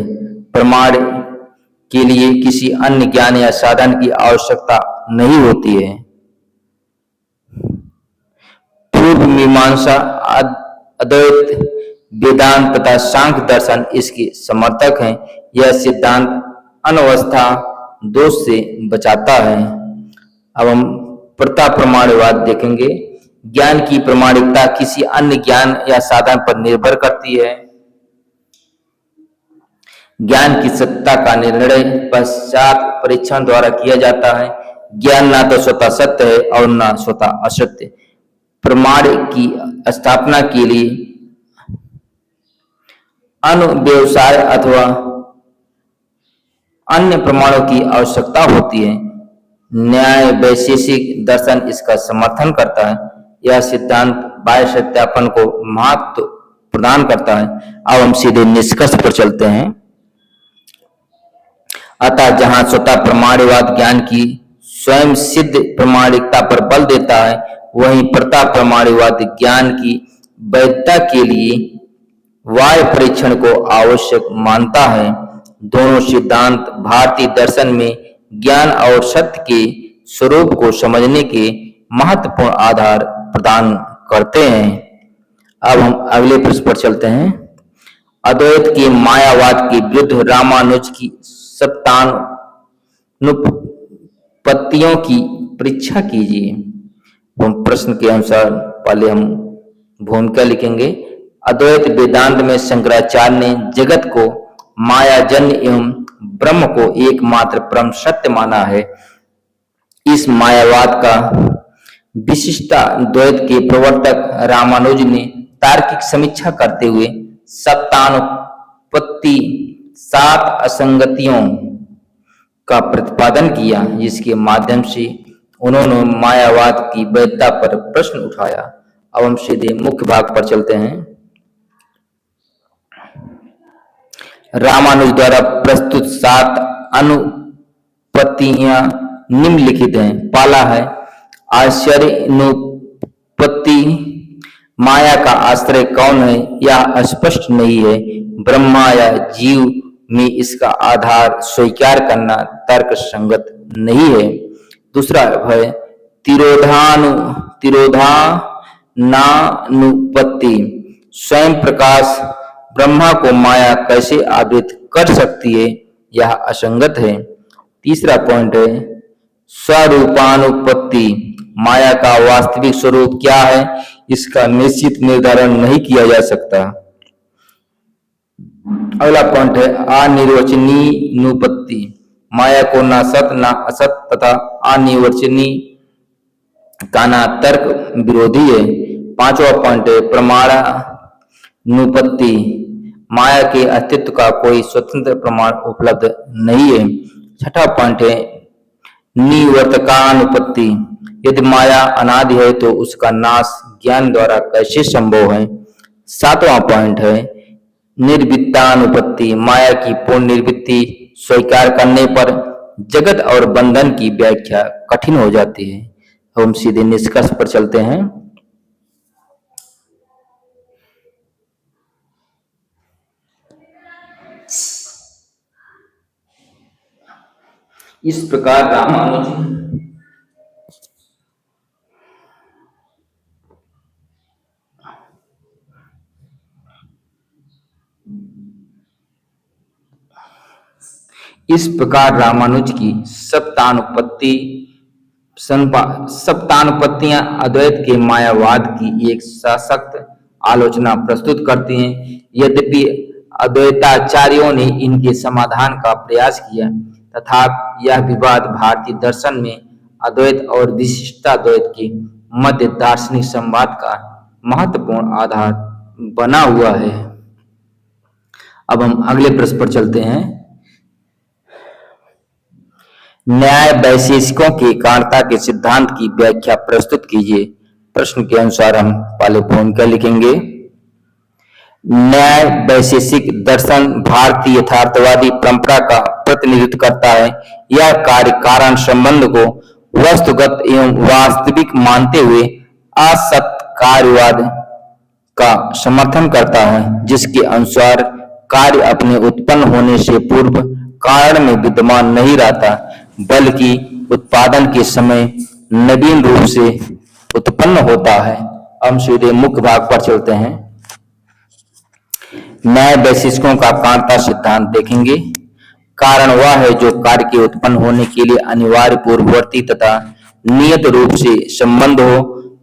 Speaker 1: प्रमाण के लिए किसी अन्य ज्ञान या साधन की आवश्यकता नहीं होती है। पूर्व मीमांसा, अद्वैत वेदांत तथा सांख्य दर्शन इसके समर्थक हैं। यह सिद्धांत अनवस्था दोष से बचाता है। अब हम प्रतः प्रमाणवाद देखेंगे। ज्ञान की प्रामाणिकता किसी अन्य ज्ञान या साधन पर निर्भर करती है। ज्ञान की सत्ता का निर्णय पश्चात परीक्षण द्वारा किया जाता है। ज्ञान ना तो स्वतः सत्य है और ना स्वतः असत्य। प्रमाण की स्थापना के लिए अनुव्यवसाय अथवा अन्य प्रमाणों की आवश्यकता होती है। न्याय वैशेषिक दर्शन इसका समर्थन करता है। यह सिद्धांत बाह्य सत्यापन को महत्व प्रदान करता है। अब हम सीधे निष्कर्ष पर चलते हैं। अतः जहां स्वतः प्रमाणवाद ज्ञान की स्वयं सिद्ध प्रामाणिकता पर बल देता है, वहीं प्रतः प्रमाणवाद ज्ञान की वैधता के लिए बाह्य परीक्षण को आवश्यक मानता है। दोनों सिद्धांत भारतीय दर्शन में ज्ञान और सत्य के स्वरूप को समझने के महत्वपूर्ण आधार प्रदान करते हैं। अब हम अगले प्रश्न पर चलते हैं। अद्वैत के मायावाद के विरुद्ध रामानुज की सत्तानुपत्तियों की परीक्षा कीजिए। हम प्रश्न के अनुसार पहले हम भूमिका लिखेंगे। अद्वैत वेदांत में शंकराचार्य ने जगत को मायाजन्य एवं ब्रह्म को एकमात्र परम सत्य माना है। इस मायावाद का विशिष्टाद्वैत के प्रवर्तक रामानुज ने तार्किक समीक्षा करते हुए सत्तानुपत्ति, 7 असंगतियों का प्रतिपादन किया, जिसके माध्यम से उन्होंने मायावाद की वैधता पर प्रश्न उठाया। अब हम सीधे मुख्य भाग पर चलते हैं। रामानुज द्वारा प्रस्तुत 7 अनुपत्तियां निम्नलिखित हैं। पहला है आश्चर्यानुपत्ति। माया का आश्रय कौन है यह स्पष्ट नहीं है। ब्रह्मा या जीव में इसका आधार स्वीकार करना तर्क संगत नहीं है। दूसरा है तिरोधानुपत्ति। स्वयं प्रकाश ब्रह्मा को माया कैसे आवृत कर सकती है, यह असंगत है। तीसरा पॉइंट है स्वरूपानुपत्ति। माया का वास्तविक स्वरूप क्या है, इसका निश्चित निर्धारण नहीं किया जा सकता। अगला पॉइंट है अनिर्वचनीनुपत्ति। माया को ना सत ना असत तथा अनिर्वचनीय कहना तर्क विरोधी है। पांचवा पॉइंट है प्रमाणानुपत्ति। माया के अस्तित्व का कोई स्वतंत्र प्रमाण उपलब्ध नहीं है। छठा पॉइंट है निवर्तकानुपत्ति। यदि माया अनादि है तो उसका नाश ज्ञान द्वारा कैसे संभव है। सातवां पॉइंट है निर्वित्तानुपत्ति। माया की पूर्ण निर्वृत्ति स्वीकार करने पर जगत और बंधन की व्याख्या कठिन हो जाती है। हम सीधे निष्कर्ष पर चलते हैं। इस प्रकार रामानुज इस प्रकार रामानुज की सप्तानुपत्तियां अद्वैत के मायावाद की एक सशक्त आलोचना प्रस्तुत करती हैं। यद्यपि अद्वैताचार्यों ने इनके समाधान का प्रयास किया, तथापि यह विवाद भारतीय दर्शन में अद्वैत और विशिष्टाद्वैत के मध्य दार्शनिक संवाद का महत्वपूर्ण आधार बना हुआ है। अब हम अगले प्रश्न पर चलते हैं। न्याय वैशेषिकों के कारणता के सिद्धांत की व्याख्या प्रस्तुत कीजिए। प्रश्न के अनुसार हम पहले भूमिका लिखेंगे। न्याय वैशेषिक दर्शन भारतीय यथार्थवादी परंपरा का प्रतिनिधित्व करता है। यह कार्य कारण संबंध को वस्तुगत एवं वास्तविक मानते हुए असत कार्यवाद का समर्थन करता है, जिसके अनुसार कार्य अपने उत्पन्न होने से पूर्व कारण में विद्यमान नहीं रहता, बल्कि उत्पादन के समय नवीन रूप से उत्पन्न होता है। हम सीधे मुख्य भाग पर चलते हैं। न्याय वैशेषिकों का कारणता सिद्धांत देखेंगे। कारण वह है जो कार्य के उत्पन्न होने के लिए अनिवार्य पूर्ववर्ती तथा नियत रूप से संबंध हो।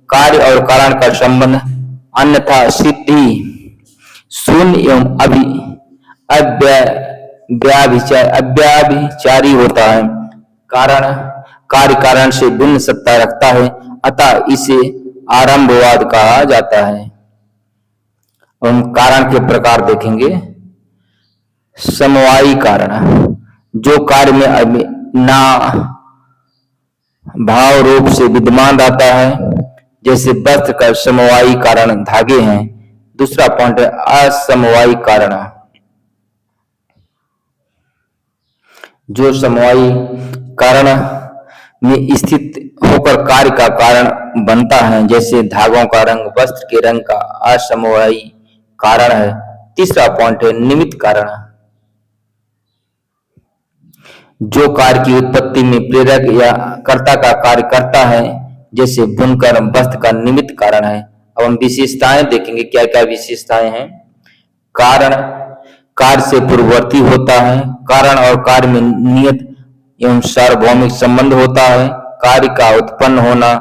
Speaker 1: कार्य और कारण का संबंध अन्यथा सिद्धि शून्य एवं अव्याभिचारी होता है। कारण कार्य कारण से भिन्न सत्ता रखता है, अतः इसे आरंभवाद कहा जाता है। हम कारण के प्रकार देखेंगे। समवायी कारण, जो कार्य में ना भाव रूप से विद्यमान रहता है, जैसे वस्त्र का समवायी कारण धागे हैं। दूसरा पॉइंट है असमवायी कारण, जो समवायी कारण में स्थित होकर कार्य का कारण बनता है, जैसे धागों का रंग वस्त्र के रंग का असमवायी कारण है। तीसरा पॉइंट है निमित्त कारण, जो कार्य की उत्पत्ति में प्रेरक या कर्ता का कार्य करता है, जैसे बुनकर वस्त्र का निमित्त कारण है। अब हम विशेषताएं देखेंगे, क्या क्या विशेषताएं हैं। कारण कार्य से पूर्ववर्ती होता है। कारण और कार्य में नियत एवं सार्वभौमिक संबंध होता है। कार्य का उत्पन्न होना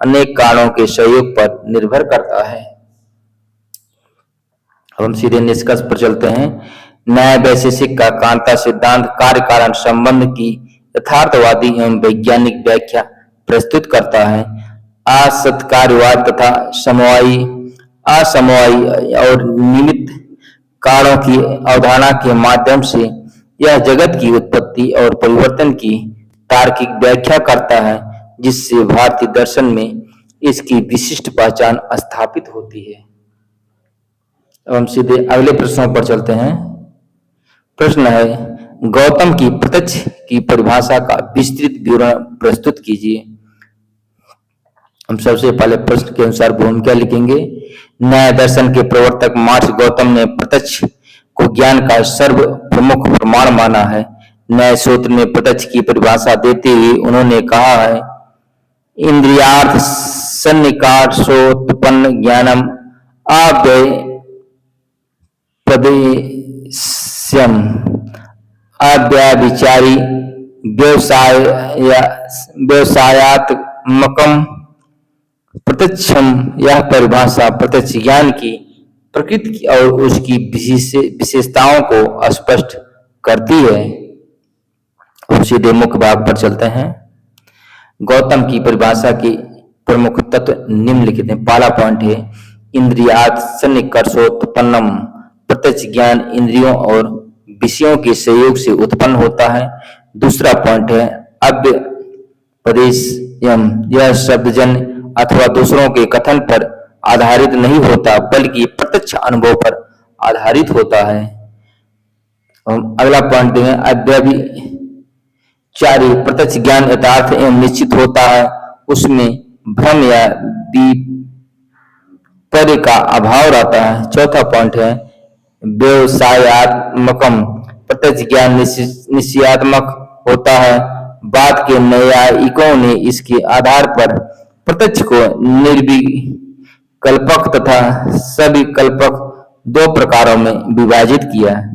Speaker 1: अनेक कारणों के सहयोग पर निर्भर करता है। अब हम सीधे निष्कर्ष पर चलते हैं। न्याय वैशेषिक का कारणता सिद्धांत कार्य कारण संबंध की यथार्थवादी एवं वैज्ञानिक व्याख्या प्रस्तुत करता है। असत्कार्यवाद तथा असमवायी और निमित्त कारणों की अवधारणा के माध्यम से यह जगत की उत्पत्ति और परिवर्तन की तार्किक व्याख्या करता है, जिससे भारतीय दर्शन में इसकी विशिष्ट पहचान स्थापित होती है। अब हम सीधे अगले प्रश्नों पर चलते हैं। प्रश्न है, गौतम की प्रत्यक्ष की परिभाषा का विस्तृत विवरण प्रस्तुत कीजिए। हम सबसे पहले प्रश्न के अनुसार भूमिका लिखेंगे। न्याय दर्शन के प्रवर्तक मार्क्स गौतम ने प्रत्यक्ष को ज्ञान का सर्व प्रमुख प्रमाण माना है। न्याय सूत्र में प्रत्यक्ष की परिभाषा देते हुए उन्होंने कहा है, इंद्रियार्थ सन्निकर्षोत्पन्न ज्ञानम अव्यपदेश्यम अव्याभिचारी व्यवसायात्मकम प्रत्यक्षम। यह परिभाषा प्रत्यक्ष ज्ञान की प्रकृति और उसकी विशेषताओं को स्पष्ट करती है। हम सीधे मुख्य भाग पर चलते हैं। गौतम की परिभाषा के प्रमुख तत्व निम्नलिखित हैं। पहला पॉइंट है इंद्रियात् सन्निकर्षोत्पन्नम। प्रत्यक्ष ज्ञान इंद्रियों और विषयों के सहयोग से उत्पन्न होता है। दूसरा पॉइंट है अव्यपदेश्यम। यह शब्दजन अथवा दूसरों के कथन पर आधारित नहीं होता, बल्कि प्रत्यक्ष अनुभव पर आधारित होता है। हम अगला पॉइंट देंगे अव्यभिचारी। प्रत्यक्ष ज्ञान यथार्थ एवं निश्चित होता है, उसमें भ्रम या विपर्य का अभाव रहता है। चौथा पॉइंट है व्यवसायात्मकम। प्रत्यक्ष ज्ञान निश्चयात्मक होता है। बाद के न्यायिकों ने इसके आधार पर प्रत्यक्ष को निर्विकल्पक तथा सविकल्पक दो प्रकारों में विभाजित किया है।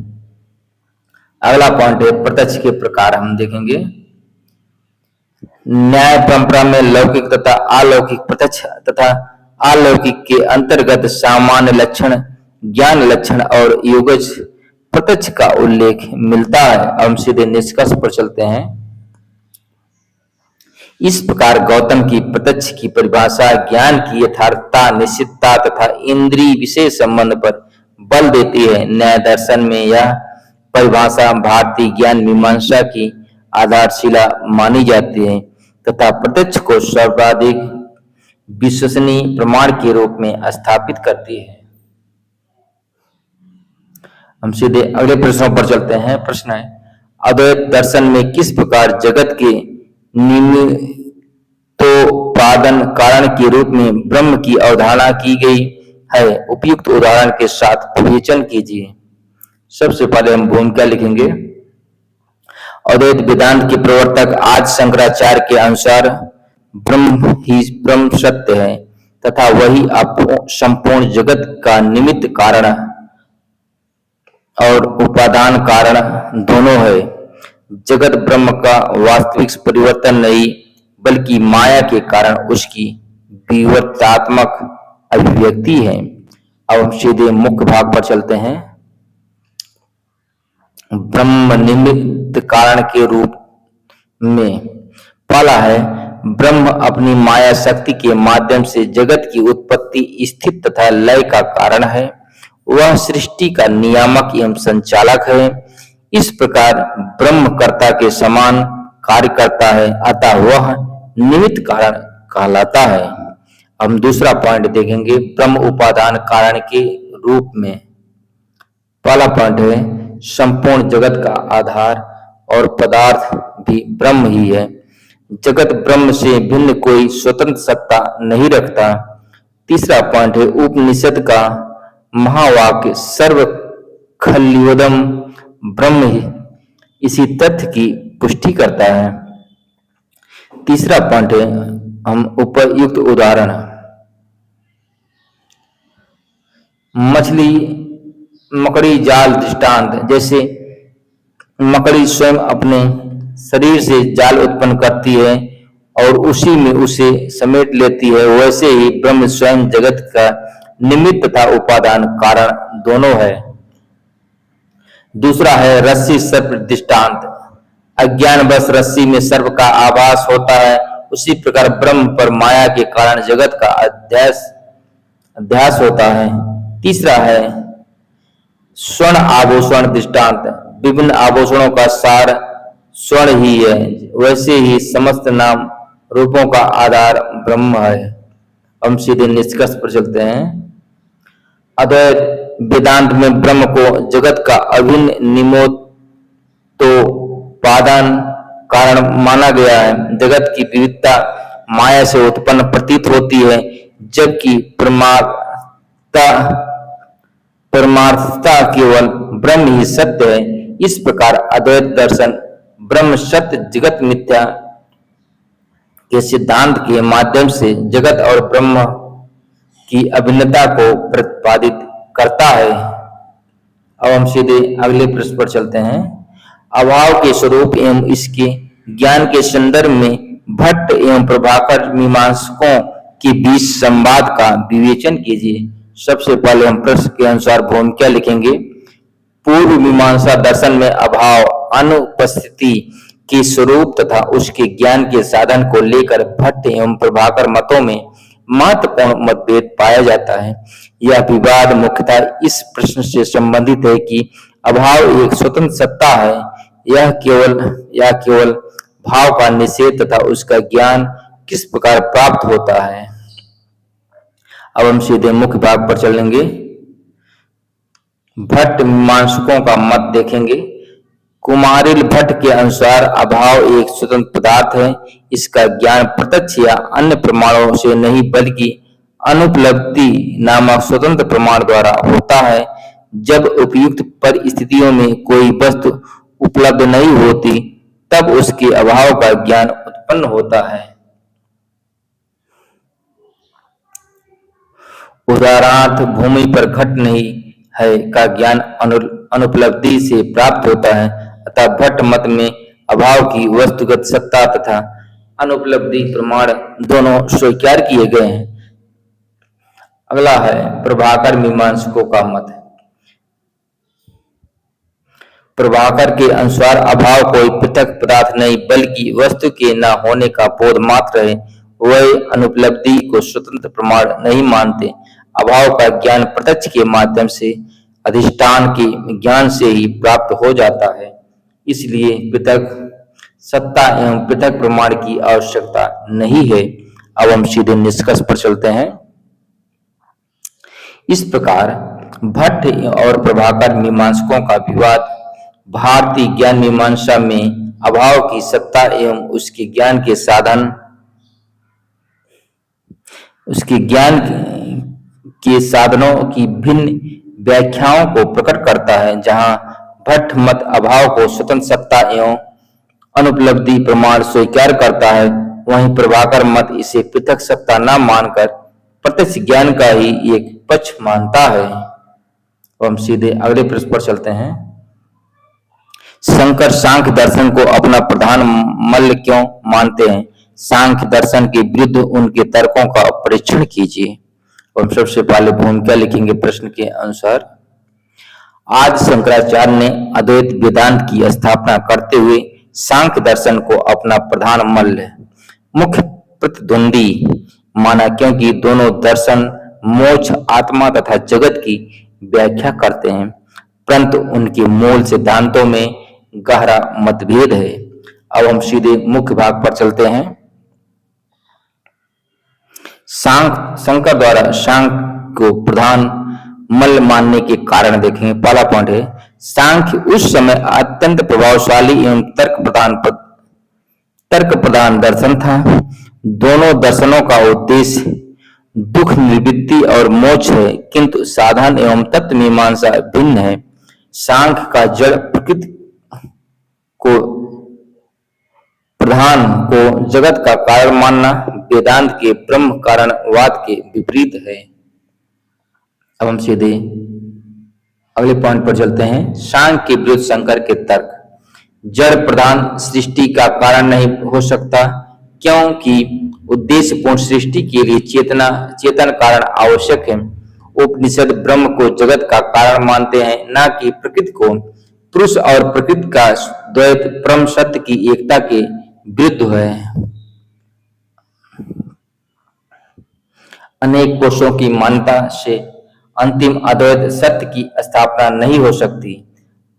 Speaker 1: अगला पॉइंट है प्रत्यक्ष के प्रकार, हम देखेंगे। न्याय परंपरा में लौकिक तथा अलौकिक प्रत्यक्ष तथा अलौकिक के अंतर्गत सामान्य लक्षण, ज्ञान लक्षण और योगज प्रत्यक्ष का उल्लेख मिलता है। हम सीधे निष्कर्ष पर चलते हैं। इस प्रकार गौतम की प्रत्यक्ष की परिभाषा ज्ञान की यथार्थता, निश्चितता तथा इंद्रिय विषय संबंध पर बल देती है। न्याय दर्शन में यह परिभाषा भारतीय ज्ञान मीमांसा की आधारशिला मानी जाती है तथा प्रत्यक्ष को सर्वाधिक विश्वसनीय प्रमाण के रूप में स्थापित करती है। हम सीधे अगले प्रश्नों पर चलते हैं। प्रश्न है, अद्वैत दर्शन में किस प्रकार जगत के निमित्तोपादान कारण के रूप में ब्रह्म की अवधारणा की गई है? उपयुक्त उदाहरण के साथ विवेचन कीजिए। सबसे पहले हम भूमिका लिखेंगे। अद्वैत वेदांत के प्रवर्तक आदि शंकराचार्य के अनुसार ब्रह्म ही ब्रह्म सत्य है तथा वही संपूर्ण जगत का निमित्त कारण और उपादान कारण दोनों है। जगत ब्रह्म का वास्तविक परिवर्तन नहीं बल्कि माया के कारण उसकी विवर्तात्मक अभिव्यक्ति है। अब हम सीधे मुख्य भाग पर चलते हैं। ब्रह्म निमित्त कारण के रूप में पहला है, ब्रह्म अपनी माया शक्ति के माध्यम से जगत की उत्पत्ति, स्थिति तथा लय का कारण है। वह सृष्टि का नियामक एवं संचालक है। इस प्रकार ब्रह्म कर्ता के समान कार्य करता है, अतः वह निमित्त कारण कहलाता है। हम दूसरा पॉइंट देखेंगे, ब्रह्म उपादान कारण के रूप में। पहला पॉइंट है, संपूर्ण जगत का आधार और पदार्थ भी ब्रह्म ही है। जगत ब्रह्म से भिन्न कोई स्वतंत्र सत्ता नहीं रखता। तीसरा पॉइंट है, उपनिषद का महावाक्य सर्व खल्योदम ब्रह्म ही इसी तथ्य की पुष्टि करता है। तीसरा पॉइंट है, हम उपयुक्त उदाहरण, मछली मकड़ी जाल दृष्टांत। जैसे मकड़ी स्वयं अपने शरीर से जाल उत्पन्न करती है और उसी में उसे समेट लेती है, वैसे ही ब्रह्म स्वयं जगत का निमित्त तथा उपादान कारण दोनों है। दूसरा है रस्सी सर्प दृष्टांत। अज्ञानवश रस्सी में सर्प का आभास होता है, उसी प्रकार ब्रह्म पर माया के कारण जगत का अध्यास होता है। तीसरा है स्वर्ण आभूषण दृष्टांत। विभिन्न आभूषणों का सार स्वर्ण ही है, वैसे ही समस्त नाम रूपों का आधार ब्रह्म है। हम सीधे निष्कर्ष पर चलते हैं। अद्वैत वेदांत में ब्रह्म को जगत का अभिन्न निमित्तोपादान कारण माना गया है। जगत की विविधता माया से उत्पन्न प्रतीत होती है, जबकि परमार्थता केवल ब्रह्म ही सत्य है। इस प्रकार अद्वैत दर्शन ब्रह्म सत्य जगत मिथ्या के सिद्धांत के माध्यम से जगत और ब्रह्म की अभिन्नता को प्रतिपादित करता है। अब हम सीधे अगले प्रश्न पर चलते हैं। अभाव के स्वरूप एवं इसके ज्ञान के संदर्भ में भट्ट एवं प्रभाकर मीमांसकों के बीच संवाद का विवेचन कीजिए। सबसे पहले हम प्रश्न के अनुसार भूमिका लिखेंगे। पूर्व मीमांसा दर्शन में अभाव, अनुपस्थिति के स्वरूप तथा उसके ज्ञान के साधन को लेकर भट्ट एवं प्रभाकर मतों में महत्वपूर्ण मतभेद पाया जाता है। यह विवाद मुख्यतः इस प्रश्न से संबंधित है कि अभाव एक स्वतंत्र सत्ता है, यह केवल भाव का निषेध तथा उसका ज्ञान किस प्रकार प्राप्त होता है। अब हम सीधे मुख्य भाग पर चलेंगे। भट्ट मीमांसकों का मत देखेंगे। कुमारिल भट्ट के अनुसार अभाव एक स्वतंत्र पदार्थ है। इसका ज्ञान प्रत्यक्ष या अन्य प्रमाणों से नहीं बल्कि अनुपलब्धि नामक स्वतंत्र प्रमाण द्वारा होता है। जब उपयुक्त परिस्थितियों में कोई वस्तु उपलब्ध नहीं होती तब उसके अभाव का ज्ञान उत्पन्न होता है। उदाहरणार्थ भूमि पर घट नहीं है का ज्ञान अनुपलब्धि से प्राप्त होता है। अतः भट्ट मत में अभाव की वस्तुगत सत्ता तथा अनुपलब्धि प्रमाण दोनों स्वीकार किए गए हैं। अगला है प्रभाकर मीमांसकों का मत। प्रभाकर के अनुसार अभाव कोई पृथक पदार्थ नहीं बल्कि वस्तु के न होने का बोध मात्र है। वह अनुपलब्धि को स्वतंत्र प्रमाण नहीं मानते। अभाव का ज्ञान प्रत्यक्ष के माध्यम से अधिष्ठान के ज्ञान से ही प्राप्त हो जाता है। इसलिए पृथक सत्ता एवं पृथक प्रमाण की आवश्यकता नहीं है। अब हम सीधे निष्कर्ष पर चलते हैं। इस प्रकार भट्ट और प्रभाकर मीमांसकों का विवाद भारतीय ज्ञान मीमांसा में अभाव की सत्ता एवं उसके ज्ञान के साधन, उसके ज्ञान के साधनों की भिन्न व्याख्याओं को प्रकट करता है। जहां भट्ट मत अभाव को स्वतंत्र सत्ता एवं अनुपलब्धि प्रमाण स्वीकार करता है, वहीं प्रभाकर मत इसे पृथक सत्ता न मानकर प्रत्यक्ष ज्ञान का ही एक पक्ष मानता है। हम सीधे अगले प्रश्न पर चलते हैं। शंकर सांख्य दर्शन को अपना प्रधान मल्ल क्यों मानते हैं? सांख्य दर्शन के विरुद्ध उनके तर्कों का परीक्षण कीजिए। हम सबसे पहले भूमिका लिखेंगे प्रश्न के अनुसार। आज शंकराचार्य ने अद्वैत वेदांत की स्थापना करते हुए सांख्य दर्शन को अपना प्रधान मल्ल मुख्य प्रतिद्वंदी माना, क्योंकि दोनों दर्शन मोक्ष, आत्मा तथा जगत की व्याख्या करते हैं, परंतु उनके मूल सिद्धांतों में गहरा मतभेद है। अब हम सीधे मुख्य भाग पर चलते हैं। शंकर द्वारा सांख्य को प्रधान मल्ल मानने के कारण देखेंगे। पहला पॉइंट है, सांख्य उस समय अत्यंत प्रभावशाली एवं तर्क प्रधान दर्शन था। दोनों दर्शनों का उद्देश्य दुख निवृत्ति और मोक्ष है, किंतु साधन एवं तत्व मीमांसा भिन्न है। सांख्य का जड़ प्रकृति को प्रधान को जगत का कारण मानना वेदांत के ब्रह्म कारणवाद के विपरीत है। अब हम सीधे अगले पॉइंट पर चलते हैं। सांख्य के विरुद्ध शंकर के तर्क। जड़ प्रधान सृष्टि का कारण नहीं हो सकता, क्योंकि उद्देश्यपूर्ण सृष्टि के लिए चेतन कारण आवश्यक है। उपनिषद ब्रह्म को जगत का कारण मानते हैं, न कि प्रकृति को। पुरुष और प्रकृति का द्वैत परम सत्य की एकता के विरुद्ध है। अनेक पुरुषों की मान्यता से अंतिम अद्वैत सत्य की स्थापना नहीं हो सकती।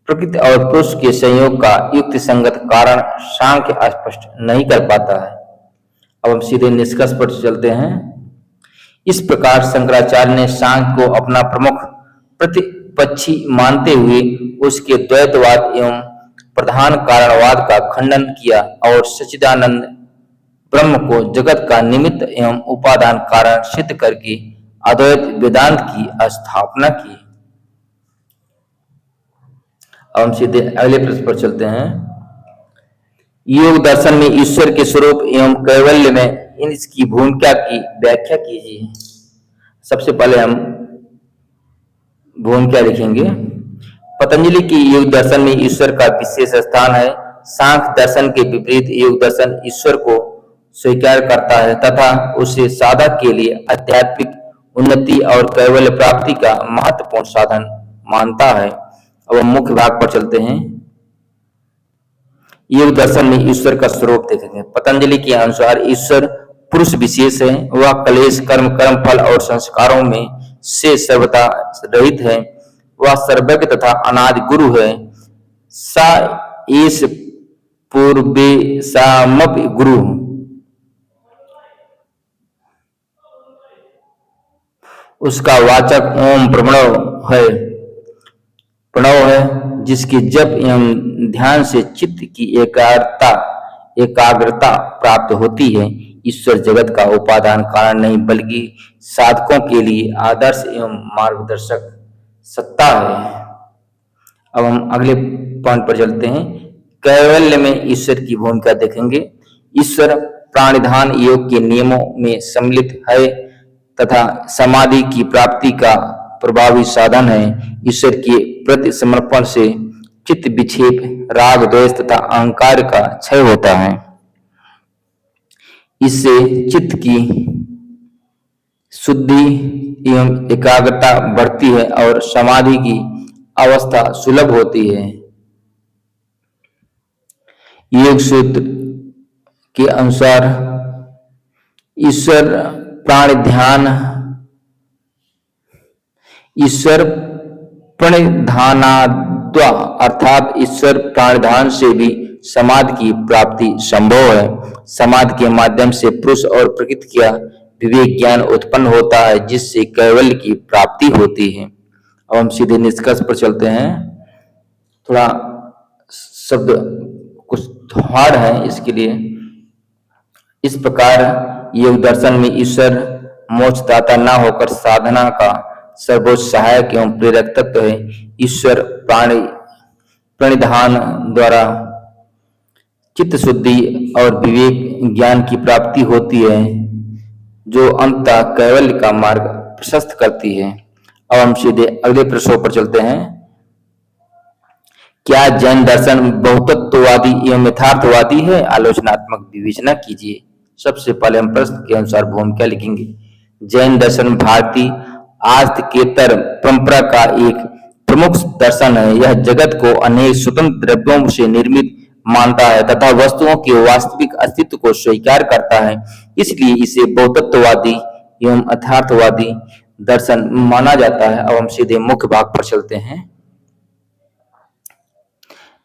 Speaker 1: प्रकृति और पुरुष के संयोग का युक्ति संगत कारण सांख्य स्पष्ट नहीं कर पाता है। अब हम सीधे निष्कर्ष पर चलते हैं। इस प्रकार शंकराचार्य ने सांख्य को अपना प्रमुख प्रतिपक्षी मानते हुए उसके द्वैतवाद एवं प्रधान कारणवाद का खंडन किया और सच्चिदानंद ब्रह्म को जगत का निमित्त एवं उपादान कारण सिद्ध करके अद्वैत वेदांत की स्थापना की। अब हम सीधे अगले प्रश्न पर चलते हैं। योग दर्शन में ईश्वर के स्वरूप एवं कैवल्य में इसकी भूमिका की व्याख्या कीजिए। सबसे पहले हम भूमिका लिखेंगे। पतंजलि की योग दर्शन में ईश्वर का विशेष स्थान है। सांख्य दर्शन के विपरीत योग दर्शन ईश्वर को स्वीकार करता है तथा उसे साधक के लिए आध्यात्मिक उन्नति और कैवल्य प्राप्ति का महत्वपूर्ण साधन मानता है। अब हम मुख्य भाग पर चलते हैं। योग दर्शन में ईश्वर का स्वरूप देखेंगे। पतंजलि के अनुसार ईश्वर पुरुष विशेष है। वह क्लेश कर्म फल और संस्कारों में से सर्वथा रहित है। वह सर्वज्ञ तथा अनादि गुरु है। सा एष पूर्वे सामपि गुरु। उसका वाचक ओम प्रणव है, जिसके जप एवं ध्यान से चित्त की एकाग्रता प्राप्त होती है। ईश्वर जगत का उपादान कारण नहीं बल्कि साधकों के लिए आदर्श एवं मार्गदर्शक सत्ता है। अब हम अगले पॉइंट पर चलते हैं। कैवल्य में ईश्वर की भूमिका देखेंगे। ईश्वर प्राणिधान योग के नियमों में सम्मिलित है तथा समाधि की प्राप्ति का प्रभावी साधन है। ईश्वर के प्रति समर्पण से चित्त विक्षेप, राग द्वेष तथा अहंकार का क्षय होता है। इससे चित्त की शुद्धि एवं एकाग्रता बढ़ती है और समाधि की अवस्था सुलभ होती है। योग सूत्र के अनुसार ईश्वर प्रणिधानाद्वा अर्थात ईश्वर प्राणिधान से भी समाधि की प्राप्ति संभव है। समाधि के माध्यम से पुरुष और प्रकृति का विवेक ज्ञान उत्पन्न होता है, जिससे कैवल्य की प्राप्ति होती है। अब हम सीधे निष्कर्ष पर चलते हैं। थोड़ा शब्द कुछ हार्ड है, इसके लिए इस प्रकार योग दर्शन में ईश्वर मोक्षदाता न होकर साधना का सर्वोच्च सहायक एवं प्रेरक तत्व है। ईश्वर प्रणिधान द्वारा चित्त शुद्धि और विवेक ज्ञान की प्राप्ति होती है, जो अंततः कैवल्य का मार्ग प्रशस्त करती है। अब हम सीधे अगले प्रश्नों पर चलते हैं। क्या जैन दर्शन बहुतत्ववादी एवं यथार्थवादी है? आलोचनात्मक विवेचना कीजिए। सबसे पहले हम प्रश्न के अनुसार भूमिका लिखेंगे। जैन दर्शन भारतीय आस्तिकेतर परंपरा का एक प्रमुख दर्शन है। यह जगत को अनेक स्वतंत्र द्रव्यों से निर्मित मानता है तथा वस्तुओं के वास्तविक अस्तित्व को स्वीकार करता है। इसलिए इसे बहुतत्ववादी एवं यथार्थवादी दर्शन माना जाता है। अब हम सीधे मुख्य भाग पर चलते हैं।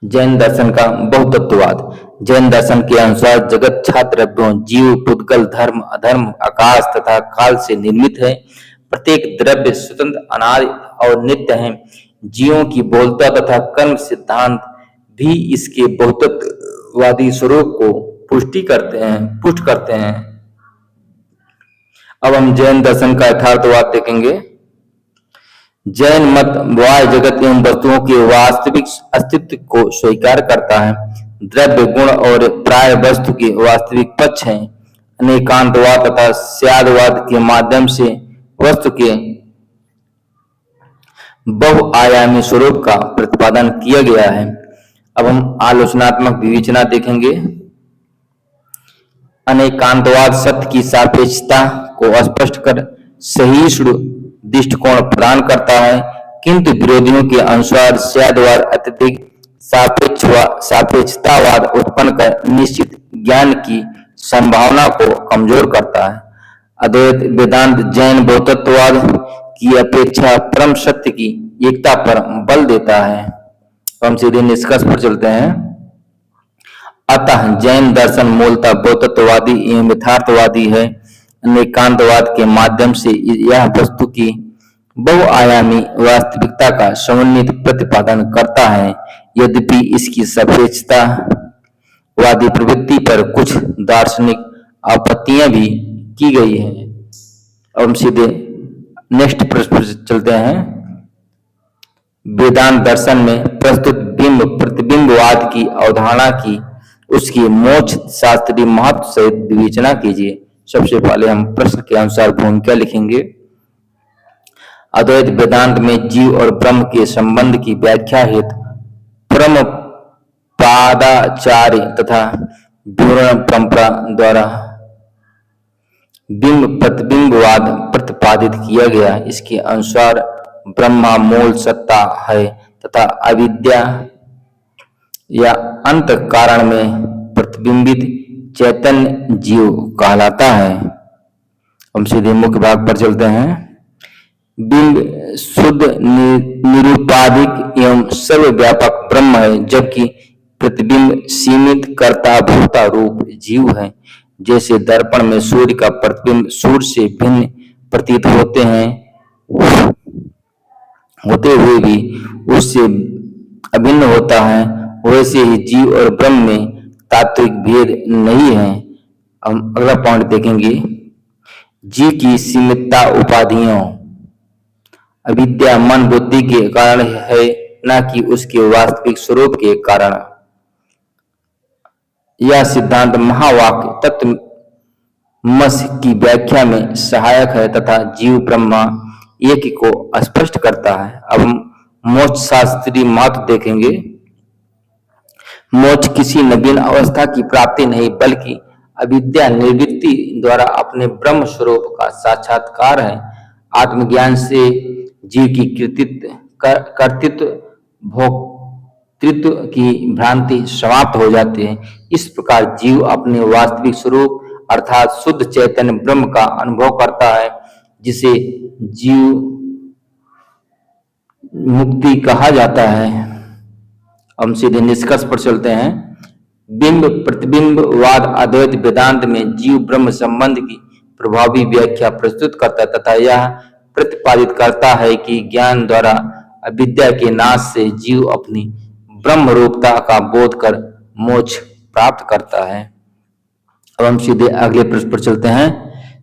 Speaker 1: जैन दर्शन का बहुतत्ववाद। जैन दर्शन के अनुसार जगत छह द्रव्यों जीव, पुद्गल, धर्म, अधर्म, आकाश तथा काल से निर्मित है। प्रत्येक द्रव्य स्वतंत्र, अनादि और नित्य है। जीवों की बोलता तथा कर्म सिद्धांत भी इसके बहुतत्ववादी स्वरूप को पुष्ट करते हैं। अब हम जैन दर्शन का यथार्थवाद देखेंगे। जैन मत बाह्य जगत एवं वस्तुओं के वास्तविक अस्तित्व को स्वीकार करता है। द्रव्य, गुण और प्राय वस्तु के वास्तविक पक्ष हैं। अनेकांतवाद तथा स्यादवाद के माध्यम से वस्तु के बहुआयामी स्वरूप का प्रतिपादन किया गया है। अब हम आलोचनात्मक विवेचना देखेंगे। अनेकांतवाद सत्य की सापेक्षता को स्पष्ट कर सहिष्णु दृष्टिकोण प्रदान करता है, किंतु विरोधियों के अनुसार स्यादवाद अत्यधिक सापेक्षतावाद उत्पन्न कर निश्चित ज्ञान की संभावना को कमजोर करता है। अद्वैत वेदांत जैन बहुतत्ववाद की अपेक्षा परम सत्य की एकता पर बल देता है। हम सीधे निष्कर्ष पर चलते हैं। अतः जैन दर्शन मूलतः बहुतत्ववादी एवं यथार्थवादी है। अनेकांतवाद के माध्यम से यह वस्तु की बहुआयामी वास्तविकता का समन्वित प्रतिपादन करता है। यद्यपि इसकी सापेक्षतावादी प्रवृत्ति पर कुछ दार्शनिक आपत्तियां भी की गई हैं। अब हम सीधे नेक्स्ट प्रश्न पर चलते हैं। वेदांत दर्शन में प्रस्तुत बिंब प्रतिबिंबवाद की अवधारणा की उसकी मोक्ष शास्त्रीय महत्व सहित विवेचना कीजिए। सबसे पहले हम प्रश्न के अनुसार भूमिका लिखेंगे। अद्वैत वेदांत में जीव और ब्रह्म के संबंध की व्याख्या हेतु परम पादाचार्य तथा विवरण परंपरा द्वारा बिंब प्रतिबिंबवाद प्रतिपादित किया गया। इसके अनुसार ब्रह्मा मूल सत्ता है तथा अविद्या या अंत कारण में प्रतिबिंबित चैतन्य जीव कहलाता है। हम सीधे मुख्य भाग पर चलते हैं। बिंब शुद्ध निरुपाधिक एवं सर्वव्यापक ब्रह्म है, जबकि प्रतिबिंब सीमित कर्ता भोक्ता रूप जीव है। जैसे दर्पण में सूर्य का प्रतिबिंब सूर्य से भिन्न प्रतीत होते हुए भी उससे अभिन्न होता है, वैसे ही जीव और ब्रह्म में तात्विक भेद नहीं है। हम अगला पॉइंट देखेंगे। जीव की सीमितता उपाधियों अविद्या मन बुद्धि के कारण है, न कि उसके वास्तविक स्वरूप के कारण। यह सिद्धांत महावाक्य तत्वमस की व्याख्या में सहायक है तथा जीव ब्रह्मा एक को स्पष्ट करता है। अब हम मोक्ष शास्त्रीय महत्व देखेंगे। मोक्ष किसी नवीन अवस्था की प्राप्ति नहीं बल्कि अविद्या निवृत्ति द्वारा अपने ब्रह्म स्वरूप का साक्षात्कार है। आत्मज्ञान से जीव की कर्तृत्व भोक्तृत्व की भ्रांति समाप्त हो जाती है। इस प्रकार जीव अपने वास्तविक स्वरूप अर्थात शुद्ध चैतन्य ब्रह्म का अनुभव करता है, जिसे जीव मुक्ति कहा जाता है। हम सीधे निष्कर्ष पर चलते हैं। बिंब प्रतिबिंबवाद अद्वैत वेदांत में जीव ब्रह्म संबंध की प्रभावी व्याख्या प्रस्तुत करता है तथा यह प्रतिपादित करता है कि ज्ञान द्वारा अविद्या के नाश से जीव अपनी ब्रह्म रूपता का बोध कर मोक्ष प्राप्त करता है। अब हम सीधे अगले प्रश्न पर चलते हैं।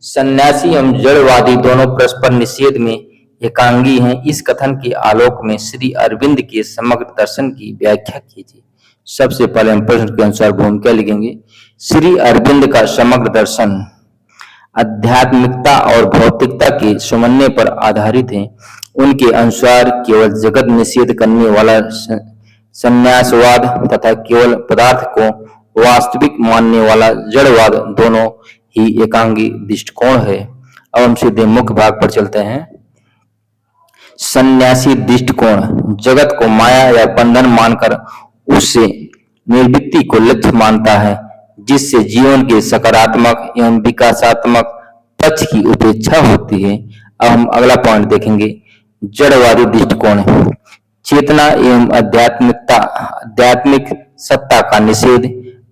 Speaker 1: सन्यासी एवं जड़वादी दोनों परस्पर निषेध में एकांगी हैं। इस कथन के आलोक में श्री अरविंद के समग्र दर्शन की व्याख्या कीजिए। सबसे पहले हम प्रश्न के अनुसार भूमिका लिखेंगे। श्री अरविंद का समग्र दर्शन आध्यात्मिकता और भौतिकता के समन्वय पर आधारित है। उनके अनुसार केवल जगत निषेध करने वाला संन्यासवाद तथा केवल पदार्थ को वास्तविक मानने वाला जड़वाद दोनों ही एकांगी दृष्टिकोण है। अब हम सीधे मुख्य भाग पर चलते हैं। सन्यासी दृष्टिकोण जगत को माया या बंधन मानकर उससे निर्वृत्ति को लक्ष्य मानता है, जिससे जीवन के सकारात्मक एवं विकासात्मक पक्ष की उपेक्षा होती है। अब हम अगला पॉइंट देखेंगे। जड़वादी दृष्टिकोण चेतना एवं आध्यात्मिक सत्ता का निषेध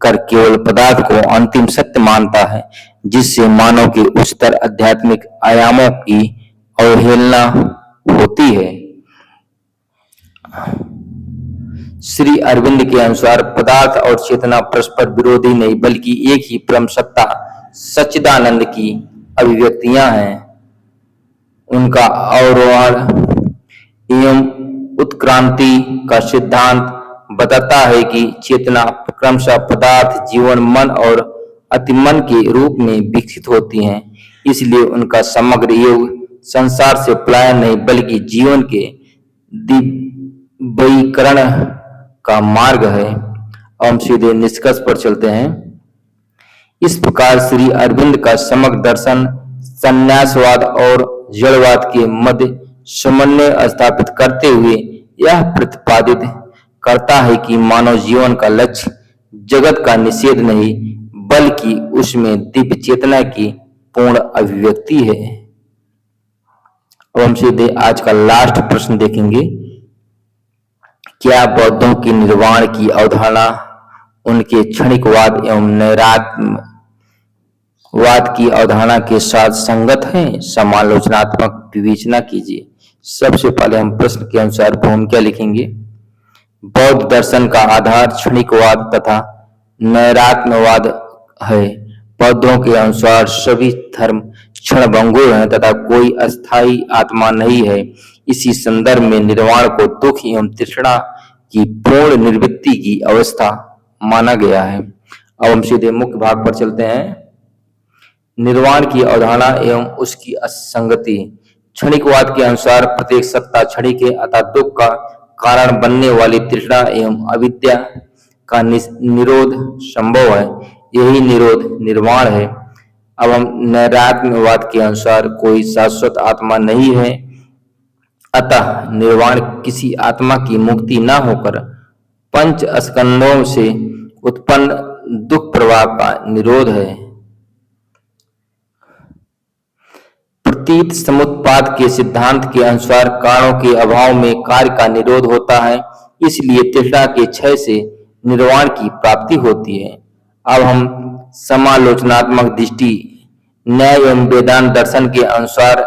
Speaker 1: कर केवल पदार्थ को अंतिम सत्य मानता है, जिससे मानव के उच्चतर आध्यात्मिक आयामों की अवहेलना होती है। श्री अरविंद के अनुसार पदार्थ और चेतना परस्पर विरोधी नहीं बल्कि एक ही परम सत्ता सच्चिदानंद की अभिव्यक्तियां हैं। उनका अवरोहण एवं उत्क्रांति का सिद्धांत बताता है कि चेतना क्रमशः पदार्थ जीवन मन और अतिमन के रूप में विकसित होती हैं। इसलिए उनका समग्र योग संसार से पलायन नहीं बल्कि जीवन के दिव्यीकरण का मार्ग है। हम सीधे निष्कर्ष पर चलते हैं। इस प्रकार श्री अरविंद का समग्र दर्शन संन्यासवाद और जड़वाद के मध्य समन्वय स्थापित करते हुए यह प्रतिपादित करता है कि मानव जीवन का लक्ष्य जगत का निषेध नहीं बल्कि उसमें दिव्य चेतना की पूर्ण अभिव्यक्ति है। अब हम सीधे आज का लास्ट प्रश्न देखेंगे। क्या बौद्धों की निर्वाण की अवधारणा उनके क्षणिकवाद एवं नैरात्यवाद की अवधारणा के साथ संगत है? समालोचनात्मक विवेचना कीजिए। सबसे पहले हम प्रश्न के अनुसार भूमिका लिखेंगे। बौद्ध दर्शन का आधार क्षणिकवाद तथा नैरात्यवाद है। बौद्धों के अनुसार सभी धर्म क्षणभंगुर हैं तथा कोई अस्थायी आत्मा नहीं है। इसी संदर्भ में निर्वाण को दुख एवं तृष्णा की पूर्ण निवृत्ति की अवस्था माना गया है। अब हम सीधे मुख्य भाग पर चलते हैं। निर्वाण की अवधारणा एवं उसकी असंगति। क्षणिकवाद के अनुसार प्रत्येक सत्ता क्षणिक है, अतः दुख का कारण बनने वाली तृष्णा एवं अविद्या का निरोध संभव है। यही निरोध निर्वाण है। अब हम नैरात्यवाद के अनुसार कोई शाश्वत आत्मा नहीं है, अतः निर्वाण किसी आत्मा की मुक्ति न होकर पंच स्कंदों से उत्पन्न दुख प्रवाह का निरोध है। प्रतीत समुत्पाद के सिद्धांत के अनुसार कारणों के अभाव में कार्य का निरोध होता है, इसलिए तृष्णा के क्षय से निर्वाण की प्राप्ति होती है। अब हम समालोचनात्मक दृष्टि न्याय एवं वेदांत दर्शन के अनुसार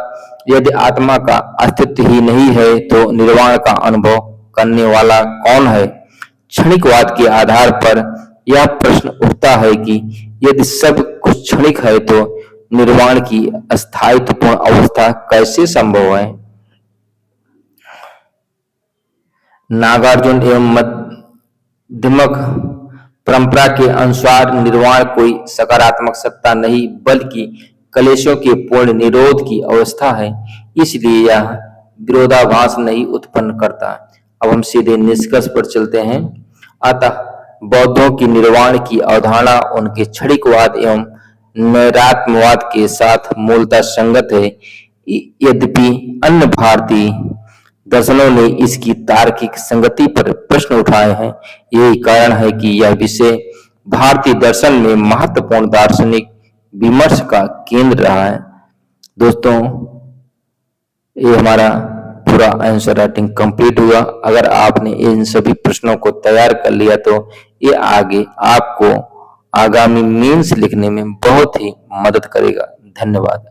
Speaker 1: यदि आत्मा का अस्तित्व ही नहीं है तो निर्वाण का अनुभव करने वाला कौन है? क्षणिकवाद के आधार पर यह प्रश्न उठता है कि यदि सब कुछ क्षणिक है तो निर्वाण की अस्थायित्वपूर्ण अवस्था कैसे संभव है? नागार्जुन एवं मध्यमक परंपरा के अनुसार निर्वाण कोई सकारात्मक सत्ता नहीं बल्कि कलेशों के पूर्ण निरोध की अवस्था है, इसलिए यह विरोधाभास नहीं उत्पन्न करता। अब हम सीधे निष्कर्ष पर चलते हैं। अतः बौद्धों की निर्वाण की अवधारणा उनके क्षणिकवाद एवं नैरात्म्यवाद के साथ मूलतः संगत है। यद्यपि अन्य भारतीय दर्शनों ने इसकी तार्किक संगति पर प्रश्न उठाए हैं। यही कारण है कि यह विषय भारतीय दर्शन में महत्वपूर्ण दार्शनिक विमर्श का केंद्र रहा है। दोस्तों, ये हमारा पूरा आंसर राइटिंग कंप्लीट हुआ। अगर आपने इन सभी प्रश्नों को तैयार कर लिया तो ये आगे आपको आगामी मेंस लिखने में बहुत ही मदद करेगा। धन्यवाद।